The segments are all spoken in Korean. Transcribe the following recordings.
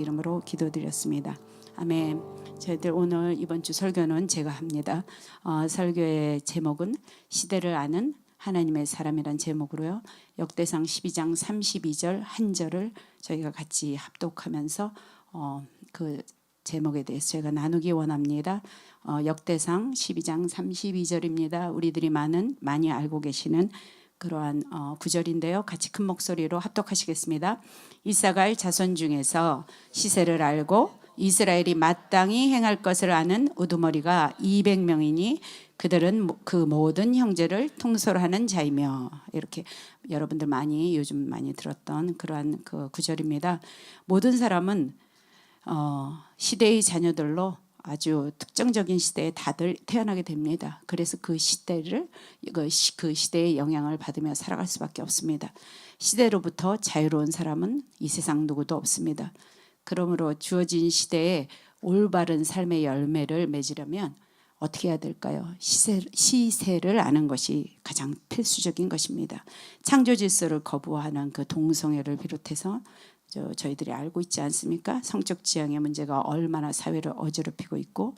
이름으로 기도드렸습니다. 아멘. 저희들 오늘 이번 주 설교는 제가 합니다. 설교의 제목은 시대를 아는 하나님의 사람이란 제목으로요. 역대상 12장 32절 한 절을 저희가 같이 합독하면서 그 제목에 대해서 제가 나누기 원합니다. 역대상 12장 32절입니다. 우리들이 많이 알고 계시는 그러한 구절인데요. 같이 큰 목소리로 합독하시겠습니다. 이사갈 자손 중에서 시세를 알고 이스라엘이 마땅히 행할 것을 아는 우두머리가 200명이니 그들은 그 모든 형제를 통솔하는 자이며, 이렇게 여러분들 요즘 많이 들었던 그러한 그 구절입니다. 모든 사람은 시대의 자녀들로 아주 특정적인 시대에 다들 태어나게 됩니다. 그래서 그 시대의 영향을 받으며 살아갈 수밖에 없습니다. 시대로부터 자유로운 사람은 이 세상 누구도 없습니다. 그러므로 주어진 시대에 올바른 삶의 열매를 맺으려면 어떻게 해야 될까요? 시세를 아는 것이 가장 필수적인 것입니다. 창조 질서를 거부하는 그 동성애를 비롯해서 저희들이 알고 있지 않습니까? 성적 지향의 문제가 얼마나 사회를 어지럽히고 있고,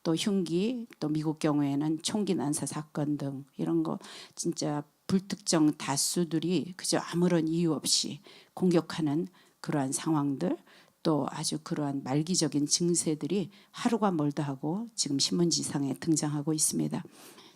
또 흉기, 또 미국 경우에는 총기 난사 사건 등 이런 거 진짜 불특정 다수들이 그저 아무런 이유 없이 공격하는 그러한 상황들, 또 아주 그러한 말기적인 증세들이 하루가 멀다 하고 지금 신문지상에 등장하고 있습니다.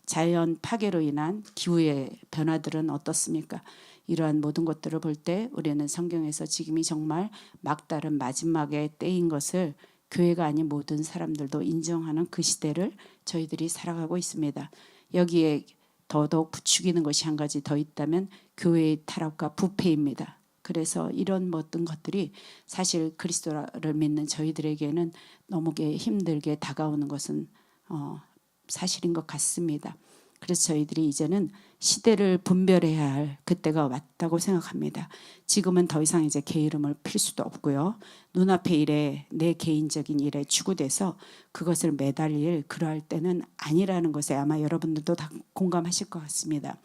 자연 파괴로 인한 기후의 변화들은 어떻습니까? 이러한 모든 것들을 볼 때 우리는 성경에서 지금이 정말 막다른 마지막의 때인 것을 교회가 아닌 모든 사람들도 인정하는 그 시대를 저희들이 살아가고 있습니다. 여기에 더더욱 부추기는 것이 한 가지 더 있다면 교회의 타락과 부패입니다. 그래서 이런 모든 것들이 사실 그리스도를 믿는 저희들에게는 너무 힘들게 다가오는 것은 사실인 것 같습니다. 그래서 저희들이 이제는 시대를 분별해야 할 그때가 왔다고 생각합니다. 지금은 더 이상 이제 게으름을 필 수도 없고요. 눈앞의 일에, 내 개인적인 일에 추구돼서 그것을 매달릴 그러할 때는 아니라는 것에 아마 여러분들도 다 공감하실 것 같습니다.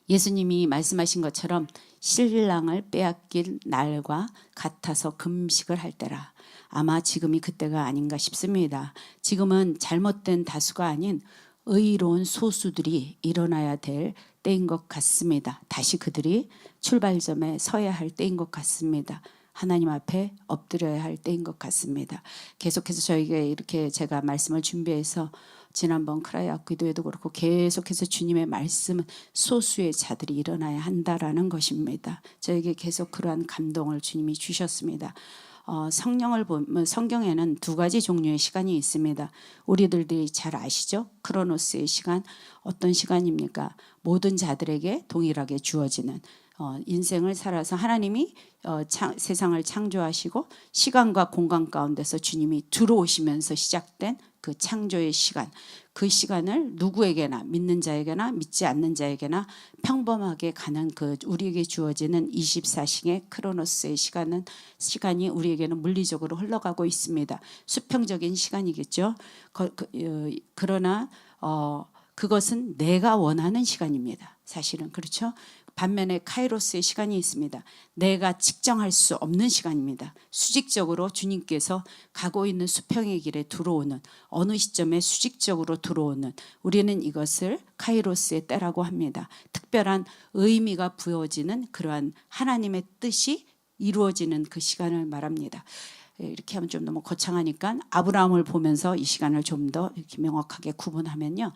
예수님이 말씀하신 것처럼 신랑을 빼앗길 날과 같아서 금식을 할 때라. 아마 지금이 그때가 아닌가 싶습니다. 지금은 잘못된 다수가 아닌 의로운 소수들이 일어나야 될 때인 것 같습니다. 다시 그들이 출발점에 서야 할 때인 것 같습니다. 하나님 앞에 엎드려야 할 때인 것 같습니다. 계속해서 저에게 이렇게 제가 말씀을 준비해서 지난번 크라이아웃 기도에도 그렇고 계속해서 주님의 말씀은 소수의 자들이 일어나야 한다라는 것입니다. 저에게 계속 그러한 감동을 주님이 주셨습니다. 성령을 보면 성경에는 두 가지 종류의 시간이 있습니다. 우리들이 잘 아시죠? 크로노스의 시간, 어떤 시간입니까? 모든 자들에게 동일하게 주어지는 인생을 살아서 하나님이 세상을 창조하시고 시간과 공간 가운데서 주님이 들어오시면서 시작된 그 창조의 시간, 그 시간을 누구에게나, 믿는 자에게나 믿지 않는 자에게나 평범하게 가는 그 우리에게 주어지는 24시의 크로노스의 시간이 우리에게는 물리적으로 흘러가고 있습니다. 수평적인 시간이겠죠. 그러나 그것은 내가 원하는 시간입니다. 사실은 그렇죠. 반면에 카이로스의 시간이 있습니다. 내가 측정할 수 없는 시간입니다. 수직적으로 주님께서 가고 있는 수평의 길에 들어오는, 어느 시점에 수직적으로 들어오는, 우리는 이것을 카이로스의 때라고 합니다. 특별한 의미가 부여지는 그러한 하나님의 뜻이 이루어지는 그 시간을 말합니다. 이렇게 하면 좀 너무 거창하니까 아브라함을 보면서 이 시간을 좀 더 이렇게 명확하게 구분하면요.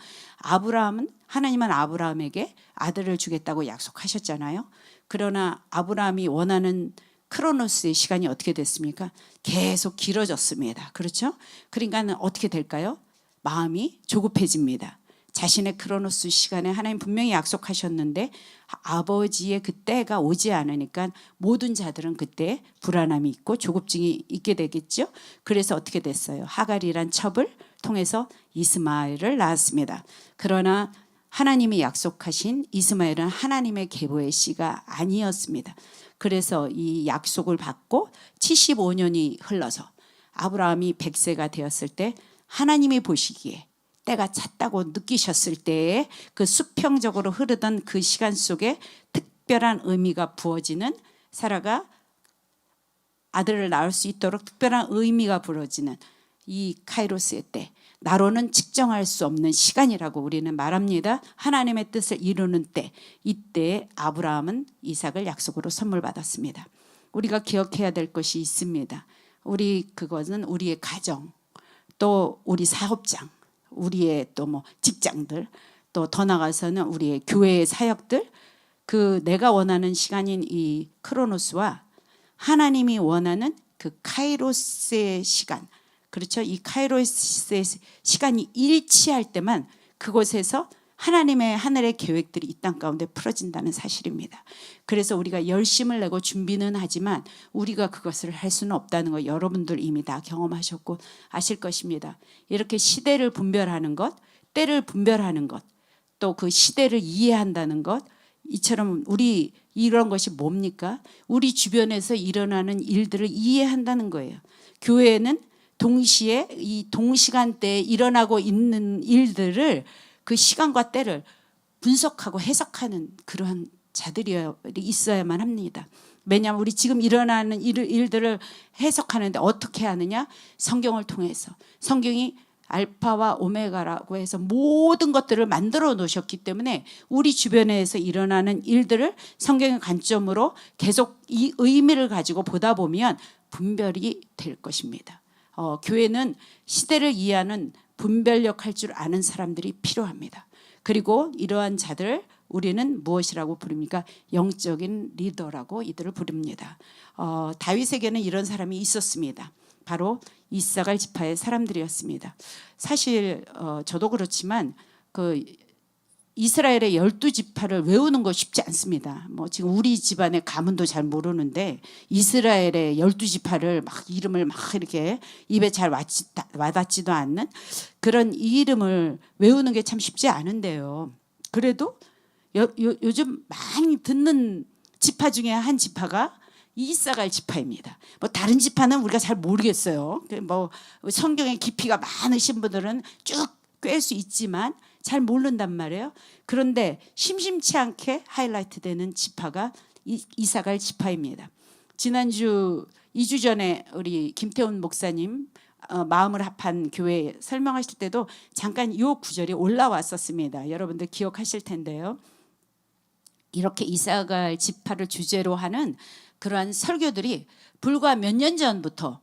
하나님은 아브라함에게 아들을 주겠다고 약속하셨잖아요. 그러나 아브라함이 원하는 크로노스의 시간이 어떻게 됐습니까? 계속 길어졌습니다. 그렇죠? 그러니까 어떻게 될까요? 마음이 조급해집니다. 자신의 크로노스 시간에 하나님 분명히 약속하셨는데 아버지의 그 때가 오지 않으니까 모든 자들은 그때 불안함이 있고 조급증이 있게 되겠죠. 그래서 어떻게 됐어요? 하갈이란 첩을 통해서 이스마엘을 낳았습니다. 그러나 하나님이 약속하신 이스마엘은 하나님의 계보의 씨가 아니었습니다. 그래서 이 약속을 받고 75년이 흘러서 아브라함이 100세가 되었을 때 하나님이 보시기에 때가 찼다고 느끼셨을 때에 그 수평적으로 흐르던 그 시간 속에 특별한 의미가 부어지는 사라가 아들을 낳을 수 있도록 특별한 의미가 부러지는 이 카이로스의 때, 나로는 측정할 수 없는 시간이라고 우리는 말합니다. 하나님의 뜻을 이루는 때, 이때에 아브라함은 이삭을 약속으로 선물 받았습니다. 우리가 기억해야 될 것이 있습니다. 그것은 우리의 가정, 또 우리 사업장, 우리의 또 뭐 직장들, 또 더 나가서는 우리의 교회의 사역들, 내가 원하는 시간인 이 크로노스와 하나님이 원하는 그 카이로스의 시간, 그렇죠? 이 카이로스의 시간이 일치할 때만 그곳에서 하나님의 하늘의 계획들이 이 땅 가운데 풀어진다는 사실입니다. 그래서 우리가 열심을 내고 준비는 하지만 우리가 그것을 할 수는 없다는 거 여러분들 이미 다 경험하셨고 아실 것입니다. 이렇게 시대를 분별하는 것, 때를 분별하는 것, 또 그 시대를 이해한다는 것, 이처럼 우리 이런 것이 뭡니까? 우리 주변에서 일어나는 일들을 이해한다는 거예요. 교회는 동시에 이 동시간대에 일어나고 있는 일들을 그 시간과 때를 분석하고 해석하는 그러한 자들이 있어야만 합니다. 왜냐하면 우리 지금 일어나는 일들을 해석하는데 어떻게 하느냐? 성경을 통해서. 성경이 알파와 오메가라고 해서 모든 것들을 만들어 놓으셨기 때문에 우리 주변에서 일어나는 일들을 성경의 관점으로 계속 이 의미를 가지고 보다 보면 분별이 될 것입니다. 교회는 시대를 이해하는 분별력 할 줄 아는 사람들이 필요합니다. 그리고 이러한 자들 우리는 무엇이라고 부릅니까? 영적인 리더라고 이들을 부릅니다. 다윗에게는 이런 사람이 있었습니다. 바로 이사갈 지파의 사람들이었습니다. 사실 저도 그렇지만 이스라엘의 12지파를 외우는 거 쉽지 않습니다. 뭐 지금 우리 집안의 가문도 잘 모르는데 이스라엘의 12지파를 막 이름을 막 이렇게 입에 잘 와닿지도 않는 그런 이 이름을 외우는 게 참 쉽지 않은데요. 그래도 요즘 많이 듣는 지파 중에 한 지파가 이사갈 지파입니다. 뭐 다른 지파는 우리가 잘 모르겠어요. 뭐 성경의 깊이가 많으신 분들은 쭉 꿰 수 있지만 잘 모른단 말이에요. 그런데 심심치 않게 하이라이트 되는 지파가 이사갈 지파입니다. 지난주 2주 전에 우리 김태훈 목사님 마음을 합한 교회 설명하실 때도 잠깐 이 구절이 올라왔었습니다. 여러분들 기억하실 텐데요. 이렇게 이사갈 지파를 주제로 하는 그러한 설교들이 불과 몇 년 전부터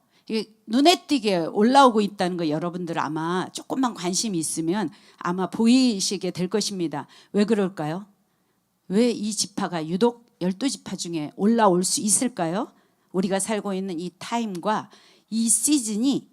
눈에 띄게 올라오고 있다는 거 여러분들 아마 조금만 관심이 있으면 아마 보이시게 될 것입니다. 왜 그럴까요? 왜 이 지파가 유독 12지파 중에 올라올 수 있을까요? 우리가 살고 있는 이 타임과 이 시즌이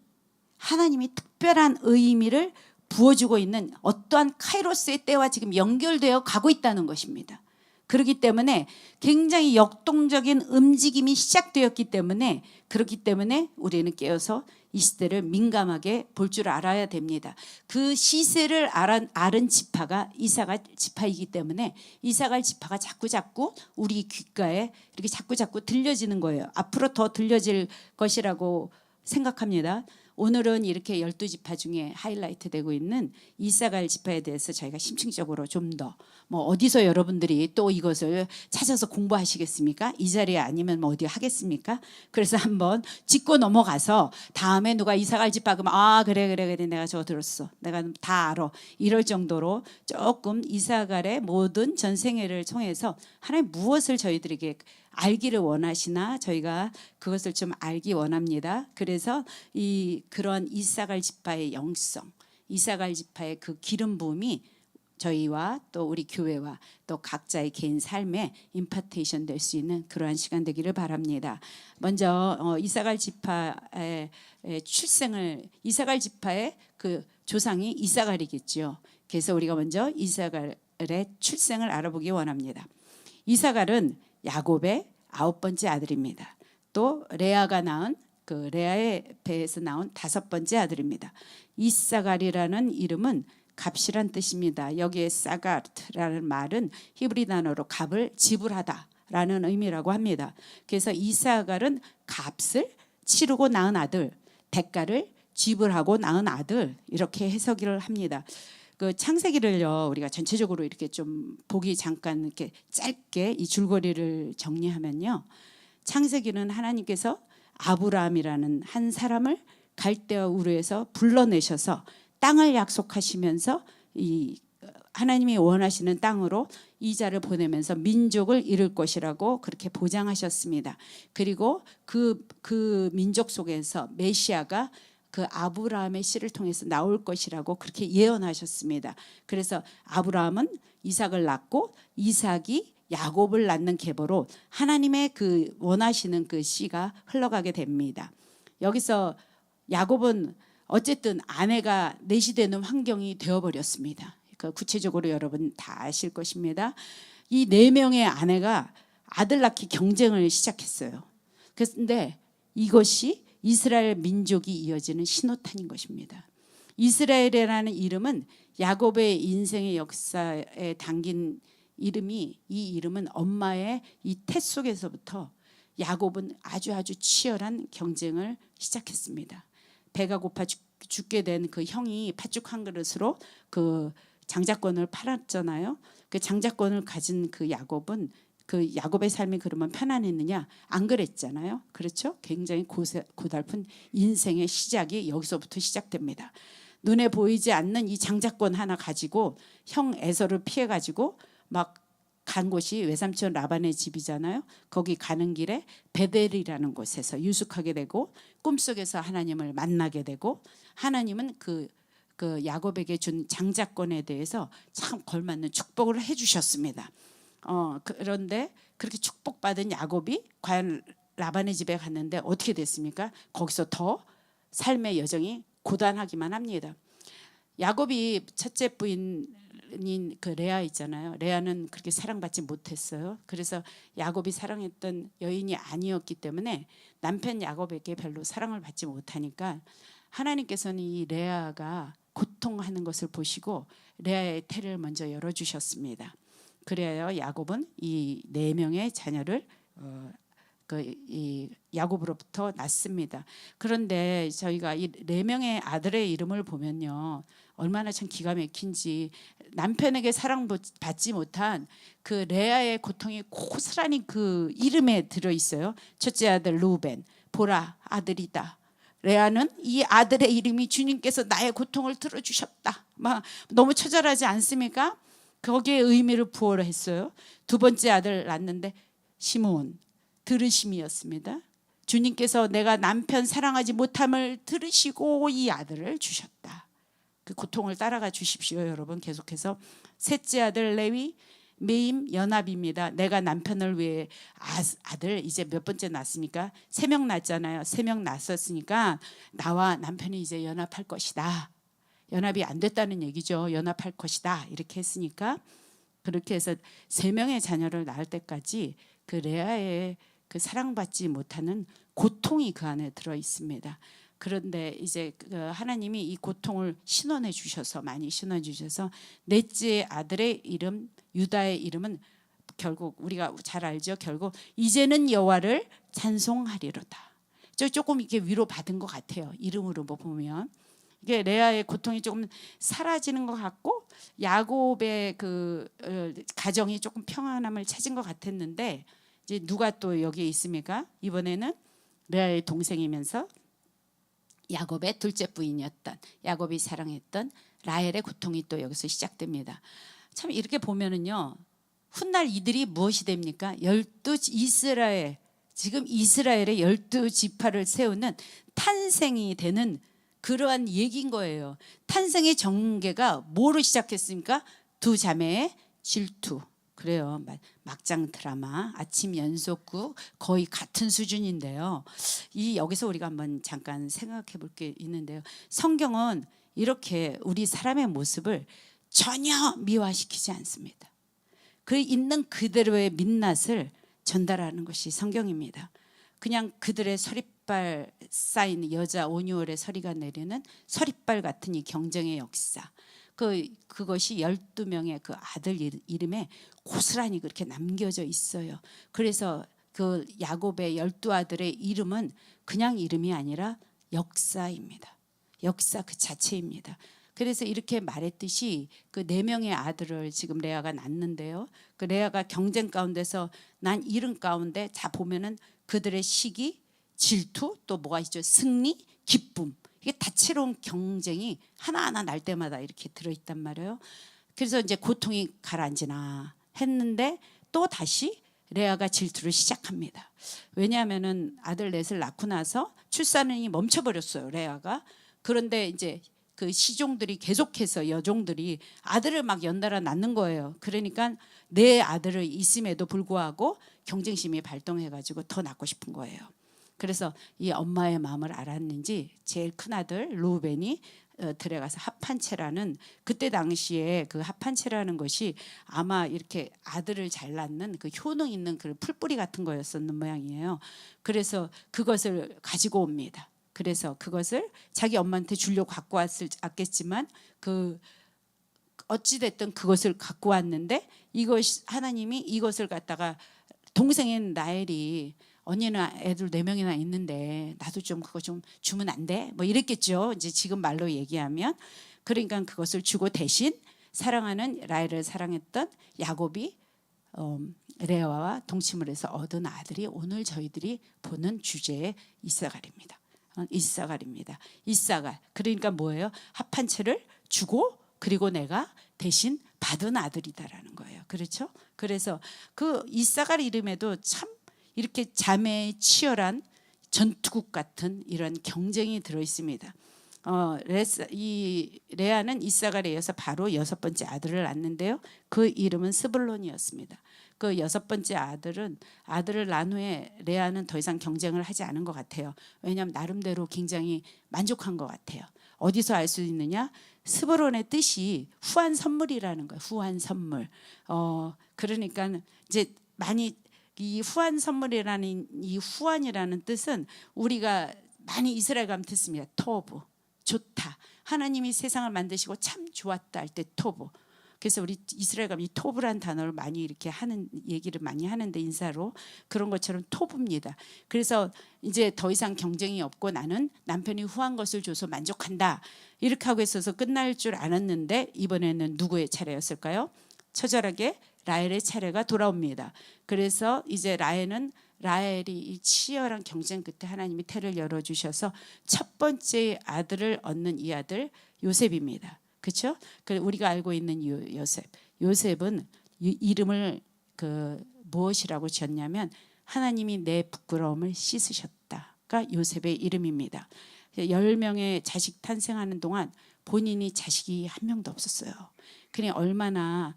하나님이 특별한 의미를 부어주고 있는 어떠한 카이로스의 때와 지금 연결되어 가고 있다는 것입니다. 그렇기 때문에 굉장히 역동적인 움직임이 시작되었기 때문에 그렇기 때문에 우리는 깨어서 이 시대를 민감하게 볼 줄 알아야 됩니다. 그 시세를 아는 지파가 이사갈 지파이기 때문에 이사갈 지파가 자꾸 우리 귓가에 이렇게 자꾸 들려지는 거예요. 앞으로 더 들려질 것이라고 생각합니다. 오늘은 이렇게 12지파 중에 하이라이트 되고 있는 이사갈 지파에 대해서 저희가 심층적으로 좀 더 뭐 어디서 여러분들이 또 이것을 찾아서 공부하시겠습니까? 이 자리에 아니면 뭐 어디 하겠습니까? 그래서 한번 짚고 넘어가서 다음에 누가 이사갈 지파 그러면 그래 내가 저거 들었어. 내가 다 알아. 이럴 정도로 조금 이사갈의 모든 전생애를 통해서 하나님 무엇을 저희들에게 알기를 원하시나 저희가 그것을 좀 알기 원합니다. 그래서 그런 이사갈 지파의 영성, 이사갈 지파의 그 기름 부음이 저희와 또 우리 교회와 또 각자의 개인 삶에 임파테이션 될 수 있는 그러한 시간 되기를 바랍니다. 먼저 이사갈 지파의 이사갈 지파의 그 조상이 이사갈이겠죠. 그래서 우리가 먼저 이사갈의 출생을 알아보기 원합니다. 이사갈은 야곱의 9번째 아들입니다. 또 레아가 낳은 레아의 배에서 나온 5번째 아들입니다. 이사갈이라는 이름은 값이란 뜻입니다. 여기에 사가르트라는 말은 히브리 단어로 값을 지불하다라는 의미라고 합니다. 그래서 이사갈은 값을 치르고 낳은 아들, 대가를 지불하고 낳은 아들 이렇게 해석을 합니다. 그 창세기를요 우리가 전체적으로 이렇게 좀 보기 잠깐 이렇게 짧게 이 줄거리를 정리하면요, 창세기는 하나님께서 아브라함이라는 한 사람을 갈대아 우르에서 불러내셔서 땅을 약속하시면서 이 하나님이 원하시는 땅으로 이자를 보내면서 민족을 이룰 것이라고 그렇게 보장하셨습니다. 그리고 그 민족 속에서 메시아가 그 아브라함의 씨를 통해서 나올 것이라고 그렇게 예언하셨습니다. 그래서 아브라함은 이삭을 낳고 이삭이 야곱을 낳는 계보로 하나님의 그 원하시는 그 씨가 흘러가게 됩니다. 여기서 야곱은 어쨌든 아내가 내시되는 환경이 되어버렸습니다. 그 구체적으로 여러분 다 아실 것입니다. 이 4명의 아내가 아들 낳기 경쟁을 시작했어요. 그런데 이것이 이스라엘 민족이 이어지는 신호탄인 것입니다. 이스라엘이라는 이름은 야곱의 인생의 역사에 담긴 이름이, 이 이름은 엄마의 이 태 속에서부터 야곱은 아주 치열한 경쟁을 시작했습니다. 배가 고파 죽게 된 그 형이 팥죽 한 그릇으로 그 장자권을 팔았잖아요. 그 장자권을 가진 그 야곱은 그 야곱의 삶이 그러면 편안했느냐? 안 그랬잖아요. 그렇죠? 굉장히 고달픈 인생의 시작이 여기서부터 시작됩니다. 눈에 보이지 않는 이 장자권 하나 가지고 형 에서를 피해 가지고 막 간 곳이 외삼촌 라반의 집이잖아요. 거기 가는 길에 베델이라는 곳에서 유숙하게 되고 꿈속에서 하나님을 만나게 되고 하나님은 그 야곱에게 준 장자권에 대해서 참 걸맞는 축복을 해주셨습니다. 그런데 그렇게 축복받은 야곱이 과연 라반의 집에 갔는데 어떻게 됐습니까? 거기서 더 삶의 여정이 고단하기만 합니다. 야곱이 첫째 부인인 그 레아 있잖아요. 레아는 그렇게 사랑받지 못했어요. 그래서 야곱이 사랑했던 여인이 아니었기 때문에 남편 야곱에게 별로 사랑을 받지 못하니까 하나님께서는 이 레아가 고통하는 것을 보시고 레아의 태를 먼저 열어주셨습니다. 그래야 야곱은 이 4명의 자녀를 이 야곱으로부터 낳습니다. 그런데 저희가 이 4명의 아들의 이름을 보면요, 얼마나 참 기가 막힌지 남편에게 사랑받지 못한 그 레아의 고통이 고스란히 그 이름에 들어 있어요. 첫째 아들 루벤, 보라 아들이다. 레아는 이 아들의 이름이 주님께서 나의 고통을 들어주셨다. 막 너무 처절하지 않습니까? 거기에 의미를 부여했어요. 두 번째 아들 낳는데 시므온, 들으심이었습니다. 주님께서 내가 남편 사랑하지 못함을 들으시고 이 아들을 주셨다. 그 고통을 따라가 주십시오, 여러분. 계속해서 셋째 아들 레위, 매임 연합입니다. 내가 남편을 위해 아들 이제 몇 번째 낳았습니까? 3명 낳았잖아요. 3명 낳았으니까 나와 남편이 이제 연합할 것이다. 연합이 안 됐다는 얘기죠. 연합할 것이다. 이렇게 했으니까 그렇게 해서 3명의 자녀를 낳을 때까지 그 레아의 그 사랑받지 못하는 고통이 그 안에 들어 있습니다. 그런데 이제 하나님이 이 고통을 신원해 주셔서 많이 신원해 주셔서 넷째 아들의 이름 유다의 이름은 결국 우리가 잘 알죠. 결국 이제는 여호와를 찬송하리로다. 조금 이렇게 위로 받은 것 같아요. 이름으로 보면 이게 레아의 고통이 조금 사라지는 것 같고 야곱의 그 가정이 조금 평안함을 찾은 것 같았는데 이제 누가 또 여기에 있습니까? 이번에는 레아의 동생이면서 야곱의 둘째 부인이었던 야곱이 사랑했던 라헬의 고통이 또 여기서 시작됩니다. 참 이렇게 보면은요, 훗날 이들이 무엇이 됩니까? 지금 이스라엘의 12지파를 세우는 탄생이 되는 그러한 얘기인 거예요. 탄생의 전개가 뭐로 시작했습니까? 두 자매의 질투. 그래요. 막장 드라마, 아침 연속극 거의 같은 수준인데요. 여기서 우리가 한번 잠깐 생각해 볼 게 있는데요. 성경은 이렇게 우리 사람의 모습을 전혀 미화시키지 않습니다. 그 있는 그대로의 민낯을 전달하는 것이 성경입니다. 그냥 그들의 서리빨 쌓인 여자 온유월의 서리가 내리는 서리빨 같은 이 경쟁의 역사. 그것이 12명의 그 아들 이름에 고스란히 그렇게 남겨져 있어요. 그래서 그 야곱의 12아들의 이름은 그냥 이름이 아니라 역사입니다. 역사 그 자체입니다. 그래서 이렇게 말했듯이 그 4명의 아들을 지금 레아가 낳는데요. 그 레아가 경쟁 가운데서 난 이름 가운데 다 보면은 그들의 시기 질투, 또 뭐가 있죠? 승리, 기쁨. 이게 다채로운 경쟁이 하나하나 날 때마다 이렇게 들어있단 말이에요. 그래서 이제 고통이 가라앉으나 했는데 또 다시 레아가 질투를 시작합니다. 왜냐하면은 아들 넷을 낳고 나서 출산이 멈춰버렸어요, 레아가. 그런데 이제 그 시종들이 계속해서 여종들이 아들을 막 연달아 낳는 거예요. 그러니까 내 아들을 있음에도 불구하고 경쟁심이 발동해가지고 더 낳고 싶은 거예요. 그래서 이 엄마의 마음을 알았는지 제일 큰 아들 루벤이 들어가서 합판체라는, 그때 당시에 그 합판체라는 것이 아마 이렇게 아들을 잘 낳는 그 효능 있는 그 풀뿌리 같은 거였었는 모양이에요. 그래서 그것을 가지고 옵니다. 그래서 그것을 자기 엄마한테 주려고 갖고 왔겠지만 그 어찌 됐든 그것을 갖고 왔는데, 이것 하나님이 이것을 갖다가 동생인 라헬이 언니는 애들 4명이나 있는데 나도 좀 그거 좀 주면 안 돼? 뭐 이랬겠죠. 이제 지금 말로 얘기하면. 그러니까 그것을 주고 대신 사랑하는 라헬을 사랑했던 야곱이 레아와 동침을 해서 얻은 아들이 오늘 저희들이 보는 주제의 이사갈입니다. 이사갈입니다. 이사갈. 그러니까 뭐예요? 합한 채를 주고 그리고 내가 대신 받은 아들이다라는 거예요. 그렇죠? 그래서 그 이사갈 이름에도 참 이렇게 자매의 치열한 전투국 같은 이런 경쟁이 들어 있습니다. 이 레아는 이사갈에 이어서 바로 6번째 아들을 낳는데요. 그 이름은 스불론이었습니다. 그 6번째 아들을 낳은 후에 레아는 더 이상 경쟁을 하지 않은 것 같아요. 왜냐하면 나름대로 굉장히 만족한 것 같아요. 어디서 알 수 있느냐? 스불론의 뜻이 후한 선물이라는 거예요. 후한 선물. 그러니까 이제 많이 이 후한 선물이라는 이 후한이라는 뜻은 우리가 많이 이스라엘 가면 듣습니다. 토브, 좋다. 하나님이 세상을 만드시고 참 좋았다 할 때 토브. 그래서 우리 이스라엘 가면 이 토브란 단어를 많이 이렇게 하는 얘기를 많이 하는데 인사로 그런 것처럼 토브입니다. 그래서 이제 더 이상 경쟁이 없고 나는 남편이 후한 것을 줘서 만족한다. 이렇게 하고 있어서 끝날 줄 알았는데 이번에는 누구의 차례였을까요? 처절하게 라헬의 차례가 돌아옵니다. 그래서 이제 라헬이 이 치열한 경쟁 끝에 하나님이 태를 열어주셔서 첫 번째 아들을 얻는 이 아들 요셉입니다. 그렇죠? 우리가 알고 있는 요셉은 이름을 무엇이라고 지었냐면 하나님이 내 부끄러움을 씻으셨다가 요셉의 이름입니다. 10명의 자식 탄생하는 동안 본인이 자식이 한 명도 없었어요. 그냥 얼마나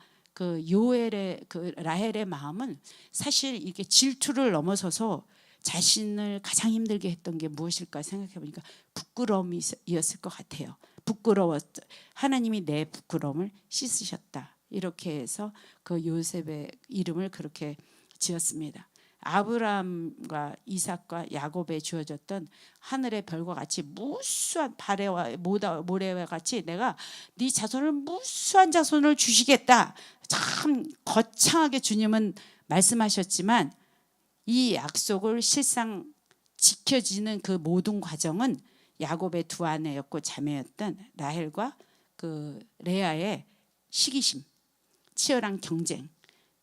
라헬의 마음은 사실 이게 질투를 넘어서서 자신을 가장 힘들게 했던 게 무엇일까 생각해 보니까 부끄러움이었을 것 같아요. 하나님이 내 부끄러움을 씻으셨다. 이렇게 해서 그 요셉의 이름을 그렇게 지었습니다. 아브라함과 이삭과 야곱에 주어졌던 하늘의 별과 같이 무수한 바래와 모래와 같이 내가 네 자손을 무수한 자손을 주시겠다. 참 거창하게 주님은 말씀하셨지만 이 약속을 실상 지켜지는 그 모든 과정은 야곱의 두 아내였고 자매였던 라헬과 그 레아의 시기심, 치열한 경쟁,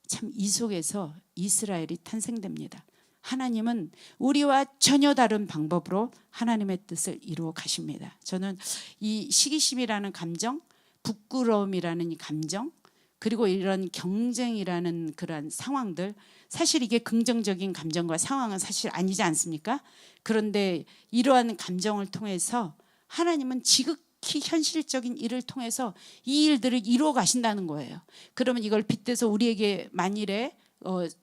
참 이 속에서 이스라엘이 탄생됩니다. 하나님은 우리와 전혀 다른 방법으로 하나님의 뜻을 이루어 가십니다. 저는 이 시기심이라는 감정, 부끄러움이라는 이 감정, 그리고 이런 경쟁이라는 그런 상황들, 사실 이게 긍정적인 감정과 상황은 사실 아니지 않습니까? 그런데 이러한 감정을 통해서 하나님은 지극히 현실적인 일을 통해서 이 일들을 이루어 가신다는 거예요. 그러면 이걸 빗대서 우리에게 만일에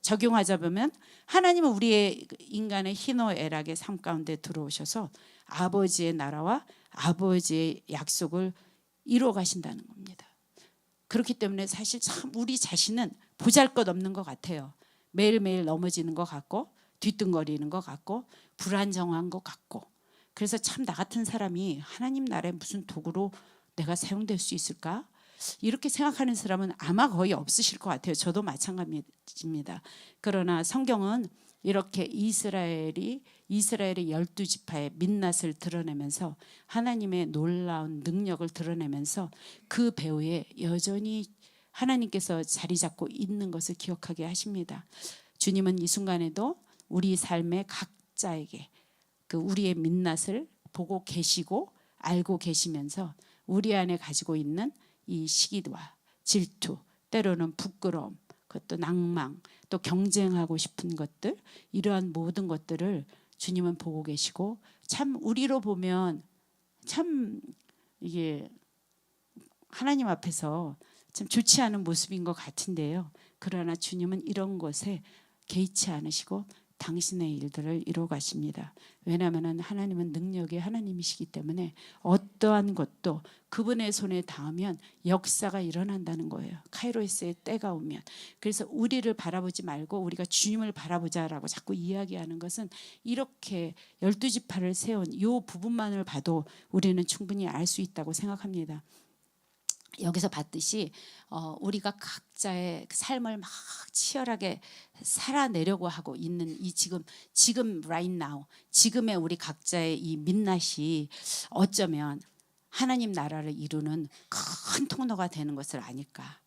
적용하자 보면 하나님은 우리의 인간의 희노애락의 삶 가운데 들어오셔서 아버지의 나라와 아버지의 약속을 이루어 가신다는 겁니다. 그렇기 때문에 사실 참 우리 자신은 보잘것없는 것 같아요. 매일매일 넘어지는 것 같고 뒤뚱거리는 것 같고 불안정한 것 같고, 그래서 참 나 같은 사람이 하나님 나라에 무슨 도구로 내가 사용될 수 있을까? 이렇게 생각하는 사람은 아마 거의 없으실 것 같아요. 저도 마찬가지입니다. 그러나 성경은 이렇게 이스라엘의 12지파의 민낯을 드러내면서 하나님의 놀라운 능력을 드러내면서 그 배후에 여전히 하나님께서 자리 잡고 있는 것을 기억하게 하십니다. 주님은 이 순간에도 우리 삶의 각자에게 그 우리의 민낯을 보고 계시고 알고 계시면서 우리 안에 가지고 있는 이 시기와 질투, 때로는 부끄러움, 그것도 낭망, 또 경쟁하고 싶은 것들, 이러한 모든 것들을 주님은 보고 계시고 참 우리로 보면 참 이게 하나님 앞에서 참 좋지 않은 모습인 것 같은데요. 그러나 주님은 이런 것에 개의치 않으시고 당신의 일들을 이루어 가십니다. 왜냐하면 하나님은 능력의 하나님이시기 때문에 어떠한 것도 그분의 손에 닿으면 역사가 일어난다는 거예요. 카이로스의 때가 오면. 그래서 우리를 바라보지 말고 우리가 주님을 바라보자라고 자꾸 이야기하는 것은 이렇게 12지파를 세운 이 부분만을 봐도 우리는 충분히 알 수 있다고 생각합니다. 여기서 봤듯이 우리가 각자의 삶을 막 치열하게 살아내려고 하고 있는 이 지금 right now, 지금의 우리 각자의 이 민낯이 어쩌면 하나님 나라를 이루는 큰 통로가 되는 것을 아닐까,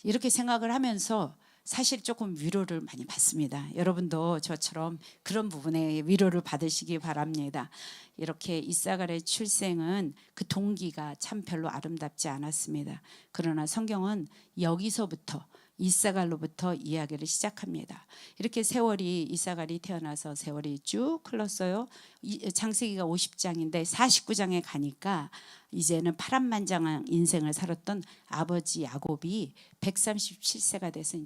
이렇게 생각을 하면서 사실 조금 위로를 많이 받습니다. 여러분도 저처럼 그런 부분에 위로를 받으시기 바랍니다. 이렇게 이사갈의 출생은 그 동기가 참 별로 아름답지 않았습니다. 그러나 성경은 여기서부터 이사갈로부터 이야기를 시작합니다. 이렇게 세월이, 이사갈이 태어나서 세월이 쭉 흘렀어요. 창세기가 50장인데 49장에 가니까 이제는 파란만장한 인생을 살았던 아버지 야곱이 137세가 돼서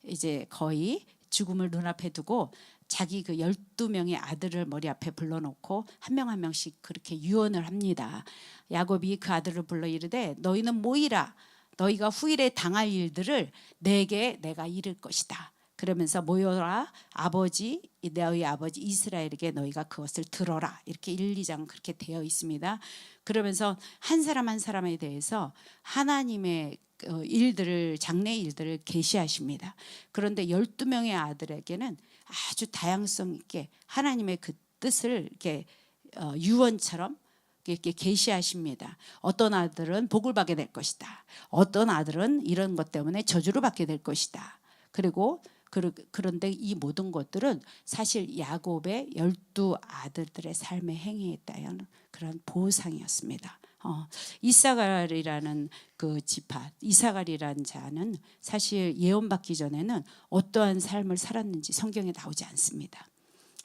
이제 거의 죽음을 눈앞에 두고 자기 그 12명의 아들을 머리 앞에 불러놓고 한 명 한 명씩 그렇게 유언을 합니다. 야곱이 그 아들을 불러 이르되 너희는 모이라. 너희가 후일에 당할 일들을 내게 내가 이를 것이다. 그러면서 모여라. 너희 아버지 이스라엘에게 너희가 그것을 들어라. 이렇게 1, 2장 그렇게 되어 있습니다. 그러면서 한 사람 한 사람에 대해서 하나님의 일들을, 장래 일들을 계시하십니다. 그런데 12명의 아들에게는 아주 다양성 있게 하나님의 그 뜻을 이렇게 유언처럼 이렇게 계시하십니다. 어떤 아들은 복을 받게 될 것이다. 어떤 아들은 이런 것 때문에 저주를 받게 될 것이다. 그런데 이 모든 것들은 사실 야곱의 12아들들의 삶의 행위에 따른 그런 보상이었습니다. 이사갈이라는 그 지파, 이사갈이라는 자는 사실 예언받기 전에는 어떠한 삶을 살았는지 성경에 나오지 않습니다.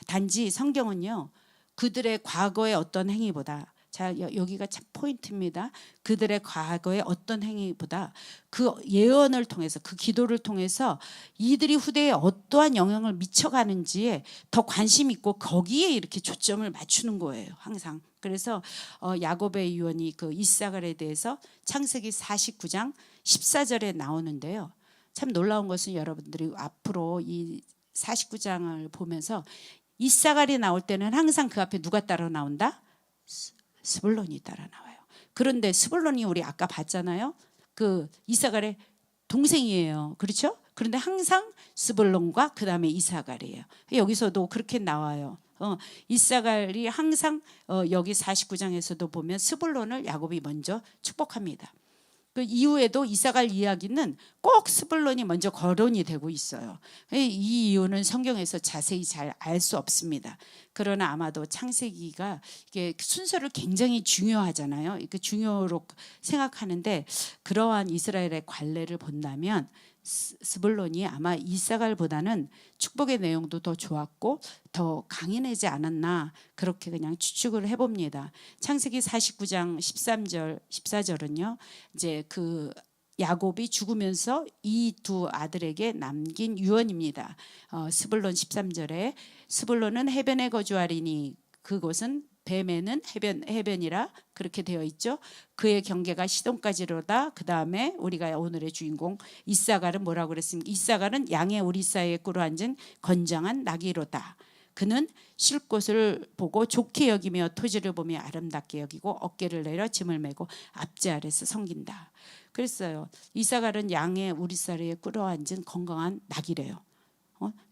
단지 성경은요, 그들의 과거의 어떤 행위보다, 자, 여기가 참 포인트입니다. 그들의 과거의 어떤 행위보다 그 예언을 통해서, 그 기도를 통해서 이들이 후대에 어떠한 영향을 미쳐가는지에 더 관심 있고 거기에 이렇게 초점을 맞추는 거예요, 항상. 그래서 야곱의 유언이 그 이사갈에 대해서 창세기 49장 14절에 나오는데요. 참 놀라운 것은 여러분들이 앞으로 이 49장을 보면서 이사갈이 나올 때는 항상 그 앞에 누가 따라 나온다? 스불론이 따라 나와요. 그런데 스불론이 우리 아까 봤잖아요. 그 이사갈의 동생이에요. 그렇죠? 그런데 항상 스불론과 그 다음에 이사갈이에요. 여기서도 그렇게 나와요. 이사갈이 항상 여기 49장에서도 보면 스불론을 야곱이 먼저 축복합니다. 그 이후에도 이사갈 이야기는 꼭 스불론이 먼저 거론이 되고 있어요. 이 이유는 성경에서 자세히 잘 알 수 없습니다. 그러나 아마도 창세기가 이게 순서를 굉장히 중요하잖아요. 이렇게 중요로 생각하는데 그러한 이스라엘의 관례를 본다면 스불론이 아마 이사갈보다는 축복의 내용도 더 좋았고 더 강인하지 않았나, 그렇게 그냥 추측을 해봅니다. 창세기 49장 13절 14절은요 이제 그 야곱이 죽으면서 이 두 아들에게 남긴 유언입니다. 스불론 13절에 스불론은 해변에 거주하리니 그곳은 뱀에는 해변이라 그렇게 되어 있죠. 그의 경계가 시돈까지로다. 그 다음에 우리가 오늘의 주인공 이사갈은 뭐라고 그랬습니까? 이사갈은 양의 우리 사이에 꿇어 앉은 건장한 나귀로다. 그는 쉴 곳을 보고 좋게 여기며 토지를 보며 아름답게 여기고 어깨를 내려 짐을 메고 앞제 아래서 섬긴다. 그랬어요. 이사갈은 양의 우리 사이에 꿇어 앉은 건강한 나귀래요.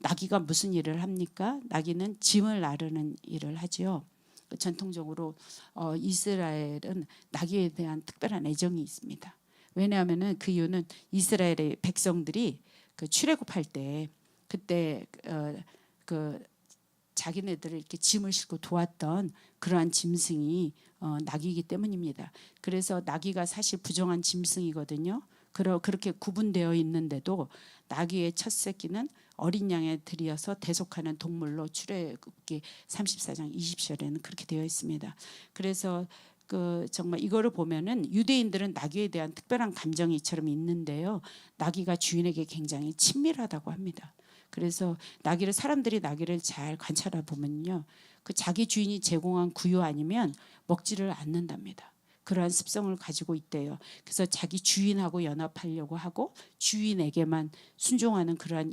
나귀가 무슨 일을 합니까? 나귀는 짐을 나르는 일을 하지요. 전통적으로 이스라엘은 나귀에 대한 특별한 애정이 있습니다. 왜냐하면 그 이유는 이스라엘의 백성들이 그 출애굽할 때 그때 그 자기네들을 이렇게 짐을 싣고 도왔던 그러한 짐승이 나귀이기 때문입니다. 그래서 나귀가 사실 부정한 짐승이거든요. 그렇게 구분되어 있는데도 나귀의 첫 새끼는 어린 양에 들이어서 대속하는 동물로 출애굽기 34장 20절에는 그렇게 되어 있습니다. 그래서 정말 이거를 보면은 유대인들은 나귀에 대한 특별한 감정이 이처럼 있는데요. 나귀가 주인에게 굉장히 친밀하다고 합니다. 그래서 사람들이 나귀를 잘 관찰해 보면요, 그 자기 주인이 제공한 구유 아니면 먹지를 않는답니다. 그러한 습성을 가지고 있대요. 그래서 자기 주인하고 연합하려고 하고 주인에게만 순종하는 그러한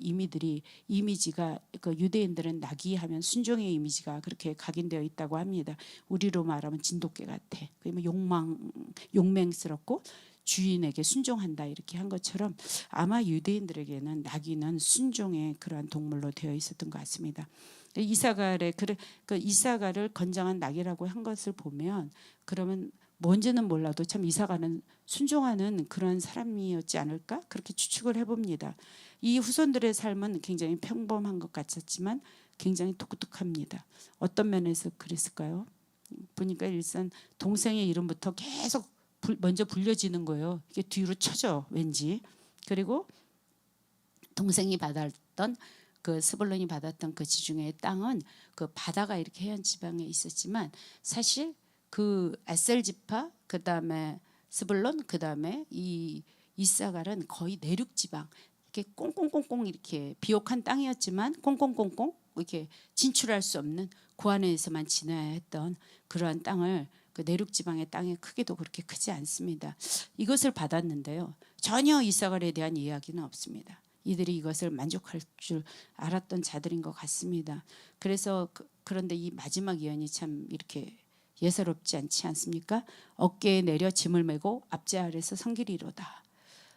이미지가 그 유대인들은 나귀 하면 순종의 이미지가 그렇게 각인되어 있다고 합니다. 우리로 말하면 진돗개 같아. 용맹스럽고 주인에게 순종한다 이렇게 한 것처럼 아마 유대인들에게는 나귀는 순종의 그러한 동물로 되어 있었던 것 같습니다. 이사갈을 건장한 나귀라고 한 것을 보면 그러면 뭔지는 몰라도 참 이사갈은 순종하는 그런 사람이었지 않을까 그렇게 추측을 해봅니다. 이 후손들의 삶은 굉장히 평범한 것 같았지만 굉장히 독특합니다. 어떤 면에서 그랬을까요? 보니까 일단 동생의 이름부터 계속 먼저 불려지는 거예요. 이게 뒤로 쳐져 왠지. 그리고 동생이 받았던 스불론이 받았던 그 지중해의 땅은 그 바다가 이렇게 해안 지방에 있었지만 사실 그 아셀 지파 그다음에 스불론 그다음에 이 이사갈은 거의 내륙 지방 이렇게 꽁꽁꽁꽁 이렇게 비옥한 땅이었지만 꽁꽁꽁꽁 이렇게 진출할 수 없는 그 안에서만 지나야 했던 그러한 땅을 그 내륙 지방의 땅의 크기도 그렇게 크지 않습니다. 이것을 받았는데요. 전혀 이사갈에 대한 이야기는 없습니다. 이들이 이것을 만족할 줄 알았던 자들인 것 같습니다. 그래서 그런데 이 마지막 예언이 참 이렇게 예사롭지 않지 않습니까? 어깨에 내려 짐을 메고 압제 아래서 성길이로다.